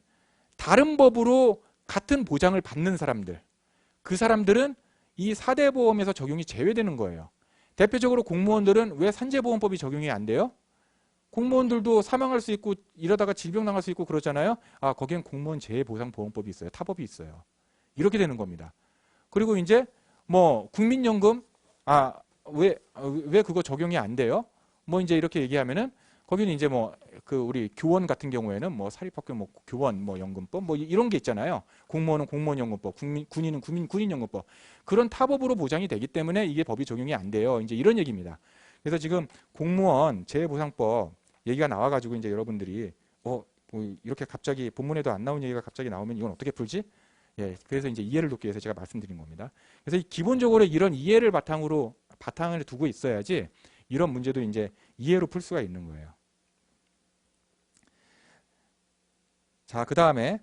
다른 법으로 같은 보장을 받는 사람들, 그 사람들은 이 4대 보험에서 적용이 제외되는 거예요. 대표적으로 공무원들은 왜 산재보험법이 적용이 안 돼요? 공무원들도 사망할 수 있고 이러다가 질병 당할 수 있고 그러잖아요. 아, 거기엔 공무원 재해보상보험법이 있어요. 타법이 있어요. 이렇게 되는 겁니다. 그리고 이제 뭐 국민연금 왜 그거 적용이 안 돼요? 뭐 이제 이렇게 얘기하면은 거기는 이제 뭐 그 우리 교원 같은 경우에는 뭐 사립학교 뭐 교원 뭐 연금법 뭐 이런 게 있잖아요. 공무원은 공무원연금법, 군인은 군인연금법 그런 타법으로 보장이 되기 때문에 이게 법이 적용이 안 돼요. 이제 이런 얘기입니다. 그래서 지금 공무원 재해보상법 얘기가 나와가지고 이제 여러분들이 뭐 이렇게 갑자기 본문에도 안 나온 얘기가 갑자기 나오면 이건 어떻게 풀지? 예, 그래서 이제 이해를 돕기 위해서 제가 말씀드린 겁니다. 그래서 기본적으로 이런 이해를 바탕을 두고 있어야지 이런 문제도 이제 이해로 풀 수가 있는 거예요. 자, 그 다음에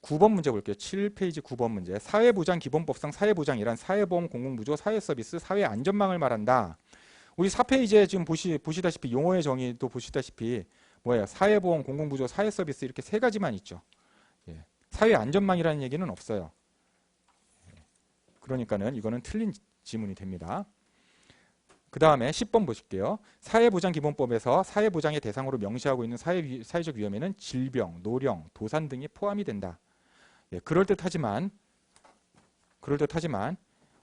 9번 문제 볼게요. 7페이지 9번 문제. 사회보장기본법상 사회보장이란 사회보험, 공공부조, 사회서비스, 사회안전망을 말한다. 우리 4페이지에 지금 보시다시피 용어의 정의도 보시다시피 뭐예요? 사회보험, 공공부조, 사회서비스 이렇게 세 가지만 있죠. 예. 사회안전망이라는 얘기는 없어요. 그러니까는 이거는 틀린 지문이 됩니다. 그 다음에 10번 보실게요. 사회보장기본법에서 사회보장의 대상으로 명시하고 있는 사회적 위험에는 질병, 노령, 도산 등이 포함이 된다. 예, 그럴듯하지만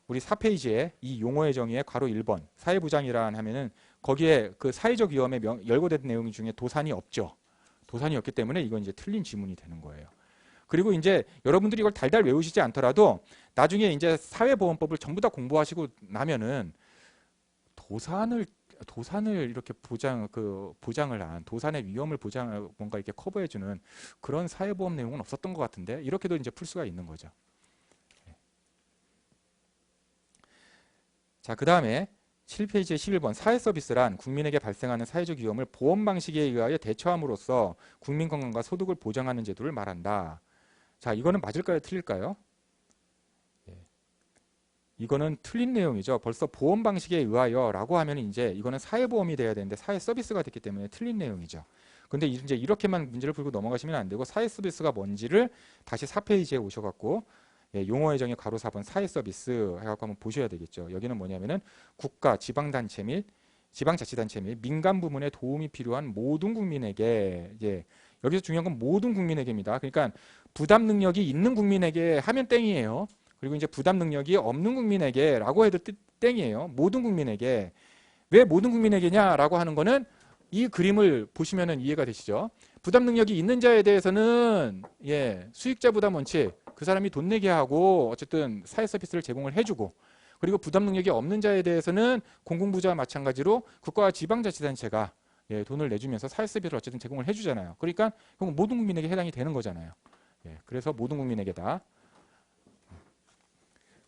우리 4페이지에 이 용어의 정의의 괄호 1번 사회보장이란 하면은 거기에 그 사회적 위험에 열거된 내용 중에 도산이 없죠. 도산이 없기 때문에 이건 이제 틀린 지문이 되는 거예요. 그리고 이제 여러분들이 이걸 달달 외우시지 않더라도 나중에 이제 사회보험법을 전부 다 공부하시고 나면은 도산을 이렇게 보장을 한 도산의 위험을 뭔가 이렇게 커버해주는 그런 사회보험 내용은 없었던 것 같은데 이렇게도 이제 풀 수가 있는 거죠. 자, 그 다음에 7페이지의 11번 사회서비스란 국민에게 발생하는 사회적 위험을 보험 방식에 의하여 대처함으로써 국민 건강과 소득을 보장하는 제도를 말한다. 자, 이거는 맞을까요? 틀릴까요? 이거는 틀린 내용이죠. 벌써 보험 방식에 의하여 라고 하면 이제 이거는 사회보험이 돼야 되는데 사회서비스가 됐기 때문에 틀린 내용이죠. 근데 이제 이렇게만 문제를 풀고 넘어가시면 안 되고 사회서비스가 뭔지를 다시 4페이지에 오셔갖고 용어의 정의 괄호 4번 사회서비스 해갖고 한번 보셔야 되겠죠. 여기는 뭐냐면은 국가, 지방단체 및 지방자치단체 및 민간 부문에 도움이 필요한 모든 국민에게 여기서 중요한 건 모든 국민에게입니다. 그러니까 부담 능력이 있는 국민에게 하면 땡이에요. 그리고 이제 부담 능력이 없는 국민에게 라고 해도 땡이에요. 모든 국민에게. 왜 모든 국민에게냐라고 하는 거는 이 그림을 보시면 이해가 되시죠. 부담 능력이 있는 자에 대해서는 수익자 부담 원칙 그 사람이 돈 내게 하고 어쨌든 사회 서비스를 제공을 해주고 그리고 부담 능력이 없는 자에 대해서는 공공부조와 마찬가지로 국가와 지방자치단체가 돈을 내주면서 사회 서비스를 어쨌든 제공을 해주잖아요. 그러니까 모든 국민에게 해당이 되는 거잖아요. 그래서 모든 국민에게다.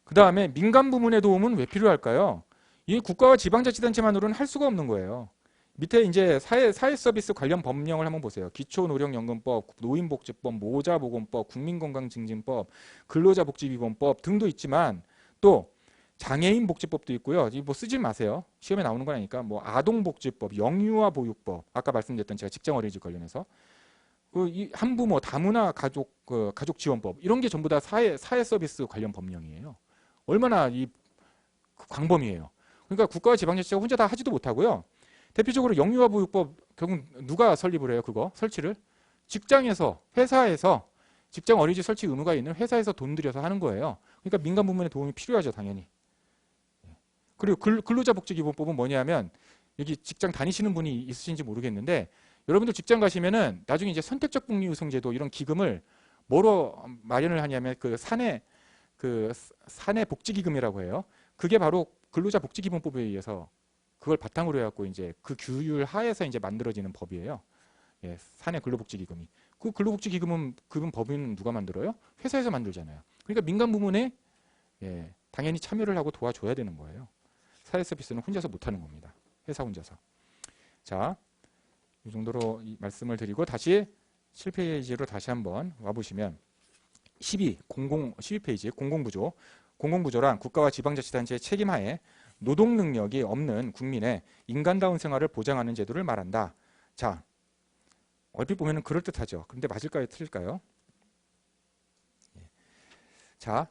그 다음에 민간 부문의 도움은 왜 필요할까요? 이 국가와 지방자치단체만으로는 할 수가 없는 거예요. 밑에 이제 사회 서비스 관련 법령을 한번 보세요. 기초노령연금법, 노인복지법, 모자보건법, 국민건강증진법, 근로자복지비본법 등도 있지만 또 장애인복지법도 있고요. 뭐 쓰지 마세요. 시험에 나오는 거니까 뭐 아동복지법, 영유아보육법, 아까 말씀드렸던 제가 직장어린이집 관련해서 이 한부모, 다문화 가족지원법 이런 게 전부 다 사회 서비스 관련 법령이에요. 얼마나 이 광범위해요. 그러니까 국가와 지방자치가 혼자 다 하지도 못하고요. 대표적으로 영유아보육법 결국 누가 설립을 해요? 그거 설치를 직장에서 회사에서 직장 어린이집 설치 의무가 있는 회사에서 돈 들여서 하는 거예요. 그러니까 민간 부문의 도움이 필요하죠, 당연히. 그리고 근로자복지기본법은 뭐냐면 여기 직장 다니시는 분이 있으신지 모르겠는데 여러분들 직장 가시면은 나중에 이제 선택적 복리후생제도 이런 기금을 뭐로 마련을 하냐면 그 사내 복지기금이라고 해요. 그게 바로 근로자복지기본법에 의해서 그걸 바탕으로 해갖고 이제 그 규율 하에서 이제 만들어지는 법이에요. 예, 사내 근로복지기금이. 그 근로복지기금은 법은 누가 만들어요? 회사에서 만들잖아요. 그러니까 민간 부문에 예, 당연히 참여를 하고 도와줘야 되는 거예요. 사회 서비스는 혼자서 못하는 겁니다. 회사 혼자서. 자, 이 정도로 말씀을 드리고 다시 7페이지로 다시 한번 와보시면 12페이지 공공부조. 공공부조란 국가와 지방자치단체의 책임하에 노동능력이 없는 국민의 인간다운 생활을 보장하는 제도를 말한다. 자, 얼핏 보면 그럴듯하죠. 그런데 맞을까요? 틀릴까요? 자,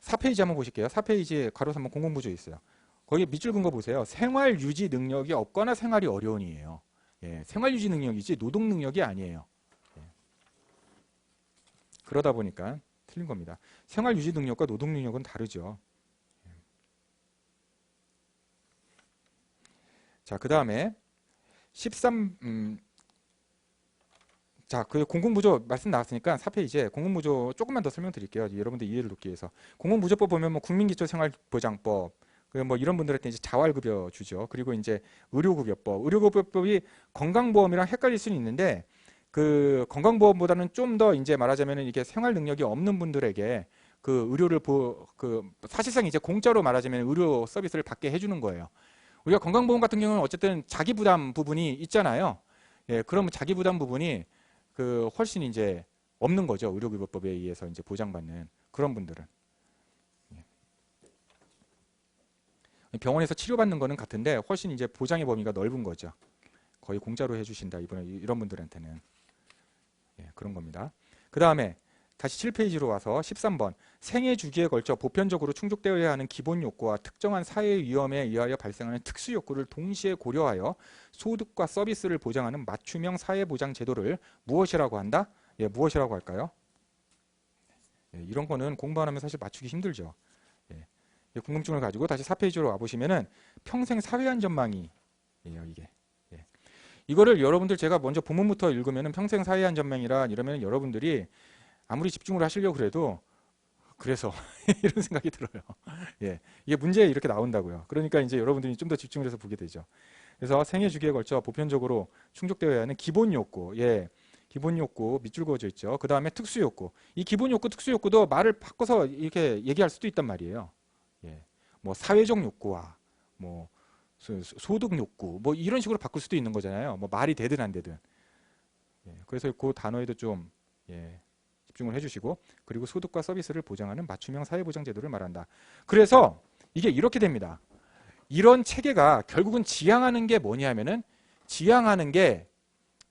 4페이지 한번 보실게요. 4페이지에 괄호 3번 공공부조 있어요. 거기 밑줄 긋은 거 보세요. 생활 유지 능력이 없거나 생활이 어려운이에요. 예, 생활 유지 능력이지 노동 능력이 아니에요. 예. 그러다 보니까 틀린 겁니다. 생활 유지 능력과 노동 능력은 다르죠. 예. 자, 그 다음에 13 자, 그 공공부조 말씀 나왔으니까 4페이지에 공공부조 조금만 더 설명드릴게요. 여러분들 이해를 돕기 위해서. 공공부조법 보면 뭐 국민기초생활보장법, 뭐 이런 분들한테 이제 자활급여 주죠. 그리고 이제 의료급여법. 의료급여법이 건강보험이랑 헷갈릴 수는 있는데 그 건강보험보다는 좀 더 이제 말하자면은 이게 생활 능력이 없는 분들에게 그 의료를 사실상 이제 공짜로 말하자면 의료 서비스를 받게 해주는 거예요. 우리가 건강보험 같은 경우는 어쨌든 자기 부담 부분이 있잖아요. 예, 그러면 자기 부담 부분이 그 훨씬 이제 없는 거죠. 의료급여법에 의해서 이제 보장받는 그런 분들은. 병원에서 치료받는 거는 같은데 훨씬 이제 보장의 범위가 넓은 거죠. 거의 공짜로 해주신다 이번에 이런 분들한테는. 예, 그런 겁니다. 그 다음에 다시 7페이지로 와서 13번 생애 주기에 걸쳐 보편적으로 충족되어야 하는 기본 욕구와 특정한 사회 위험에 의하여 발생하는 특수 욕구를 동시에 고려하여 소득과 서비스를 보장하는 맞춤형 사회보장 제도를 무엇이라고 한다? 예, 무엇이라고 할까요? 예, 이런 거는 공부 안 하면 사실 맞추기 힘들죠. 예, 궁금증을 가지고 다시 4페이지로 와보시면은 평생 사회안전망이에요, 이게. 예. 이거를 여러분들 제가 먼저 본문부터 읽으면은 평생 사회안전망이라 이러면 여러분들이 아무리 집중을 하시려고 그래도 그래서 이런 생각이 들어요. 예, 이게 문제에 이렇게 나온다고요. 그러니까 이제 여러분들이 좀 더 집중을 해서 보게 되죠. 그래서 생애 주기에 걸쳐 보편적으로 충족되어야 하는 기본 욕구, 예, 기본 욕구 밑줄 그어져 있죠. 그 다음에 특수 욕구. 이 기본 욕구, 특수 욕구도 말을 바꿔서 이렇게 얘기할 수도 있단 말이에요. 예, 뭐 사회적 욕구와 뭐 소득 욕구, 뭐 이런 식으로 바꿀 수도 있는 거잖아요. 뭐 말이 되든 안 되든. 예, 그래서 그 단어에도 좀 예. 집중을 해주시고 그리고 소득과 서비스를 보장하는 맞춤형 사회보장제도를 말한다. 그래서 이게 이렇게 됩니다. 이런 체계가 결국은 지향하는 게 뭐냐면은 지향하는 게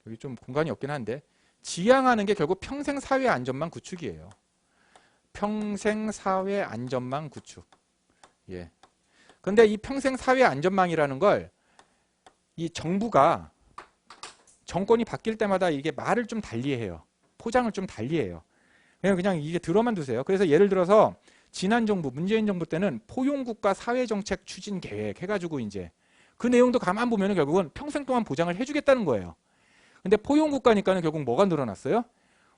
여기 좀 공간이 없긴 한데 지향하는 게 결국 평생 사회 안전망 구축이에요. 평생 사회 안전망 구축. 예. 근데 이 평생 사회 안전망이라는 걸 이 정부가 정권이 바뀔 때마다 이게 말을 좀 달리해요. 포장을 좀 달리해요. 그냥 이게 들어만 두세요. 그래서 예를 들어서 지난 정부 문재인 정부 때는 포용국가 사회정책 추진 계획 해가지고 이제 그 내용도 가만 보면 결국은 평생 동안 보장을 해주겠다는 거예요. 근데 포용국가니까는 결국 뭐가 늘어났어요?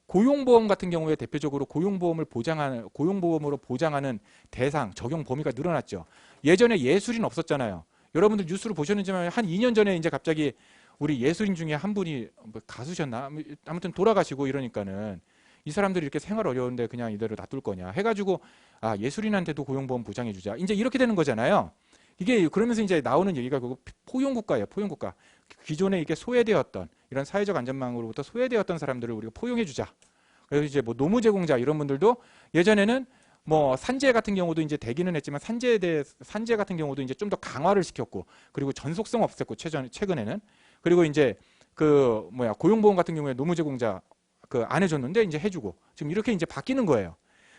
고용보험 같은 경우에 대표적으로 고용보험으로 보장하는 대상 적용 범위가 늘어났죠. 예전에 예술인 없었잖아요. 여러분들 뉴스로 보셨는지만 한 2년 전에 이제 갑자기 우리 예술인 중에 한 분이 뭐 가수셨나 아무튼 돌아가시고 이러니까는. 이 사람들이 이렇게 생활 어려운데 그냥 이대로 놔둘 거냐 해가지고 아 예술인한테도 고용보험 보장해주자 이제 이렇게 되는 거잖아요. 이게 그러면서 이제 나오는 얘기가 그 포용국가예요. 포용국가. 기존에 이렇게 소외되었던 이런 사회적 안전망으로부터 소외되었던 사람들을 우리가 포용해주자. 그래서 이제 뭐 노무 제공자 이런 분들도 예전에는 뭐 산재 같은 경우도 이제 되기는 했지만 산재 같은 경우도 이제 좀 더 강화를 시켰고 그리고 전속성 없앴고 최근에는 그리고 이제 그 고용보험 같은 경우에 노무 제공자 그 안 해줬는데 이제 해주고 지금 이렇게 이제 바뀌는 거예요.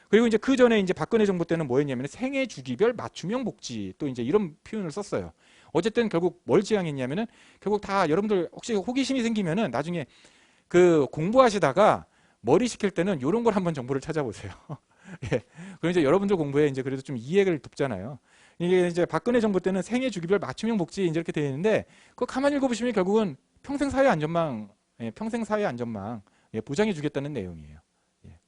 그리고 이제 그 전에 이제 박근혜 정부 때는 뭐였냐면 생애 주기별 맞춤형 복지 또 이제 이런 표현을 썼어요. 어쨌든 결국 뭘 지향했냐면은 결국 다 여러분들 혹시 호기심이 생기면은 나중에 그 공부하시다가 머리 식힐 때는 이런 걸 한번 정보를 찾아보세요. 예. 그럼 이제 여러분들 공부에 이제 그래도 좀 이해를 돕잖아요. 이게 이제 박근혜 정부 때는 생애 주기별 맞춤형 복지 이제 이렇게 되어 있는데 그거 가만히 읽어보시면 결국은 평생 사회 안전망, 예, 평생 사회 안전망 예, 보장해 주겠다는 내용이에요. 예.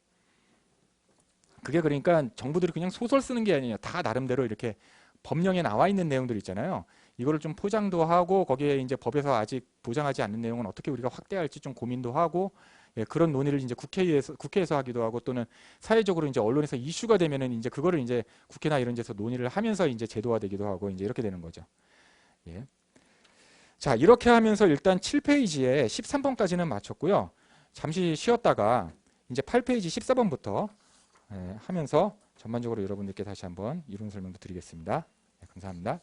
그게 그러니까 정부들이 그냥 소설 쓰는 게 아니에요. 다 나름대로 이렇게 법령에 나와 있는 내용들 있잖아요. 이거를 좀 포장도 하고 거기에 이제 법에서 아직 보장하지 않는 내용은 어떻게 우리가 확대할지 좀 고민도 하고 예, 그런 논의를 이제 국회에서 하기도 하고 또는 사회적으로 이제 언론에서 이슈가 되면은 이제 그거를 이제 국회나 이런 데서 논의를 하면서 이제 제도화되기도 하고 이제 이렇게 되는 거죠. 예. 자, 이렇게 하면서 일단 7페이지에 13번까지는 마쳤고요. 잠시 쉬었다가 이제 8페이지 14번부터 예, 하면서 전반적으로 여러분들께 다시 한번 이론 설명도 드리겠습니다. 네, 감사합니다.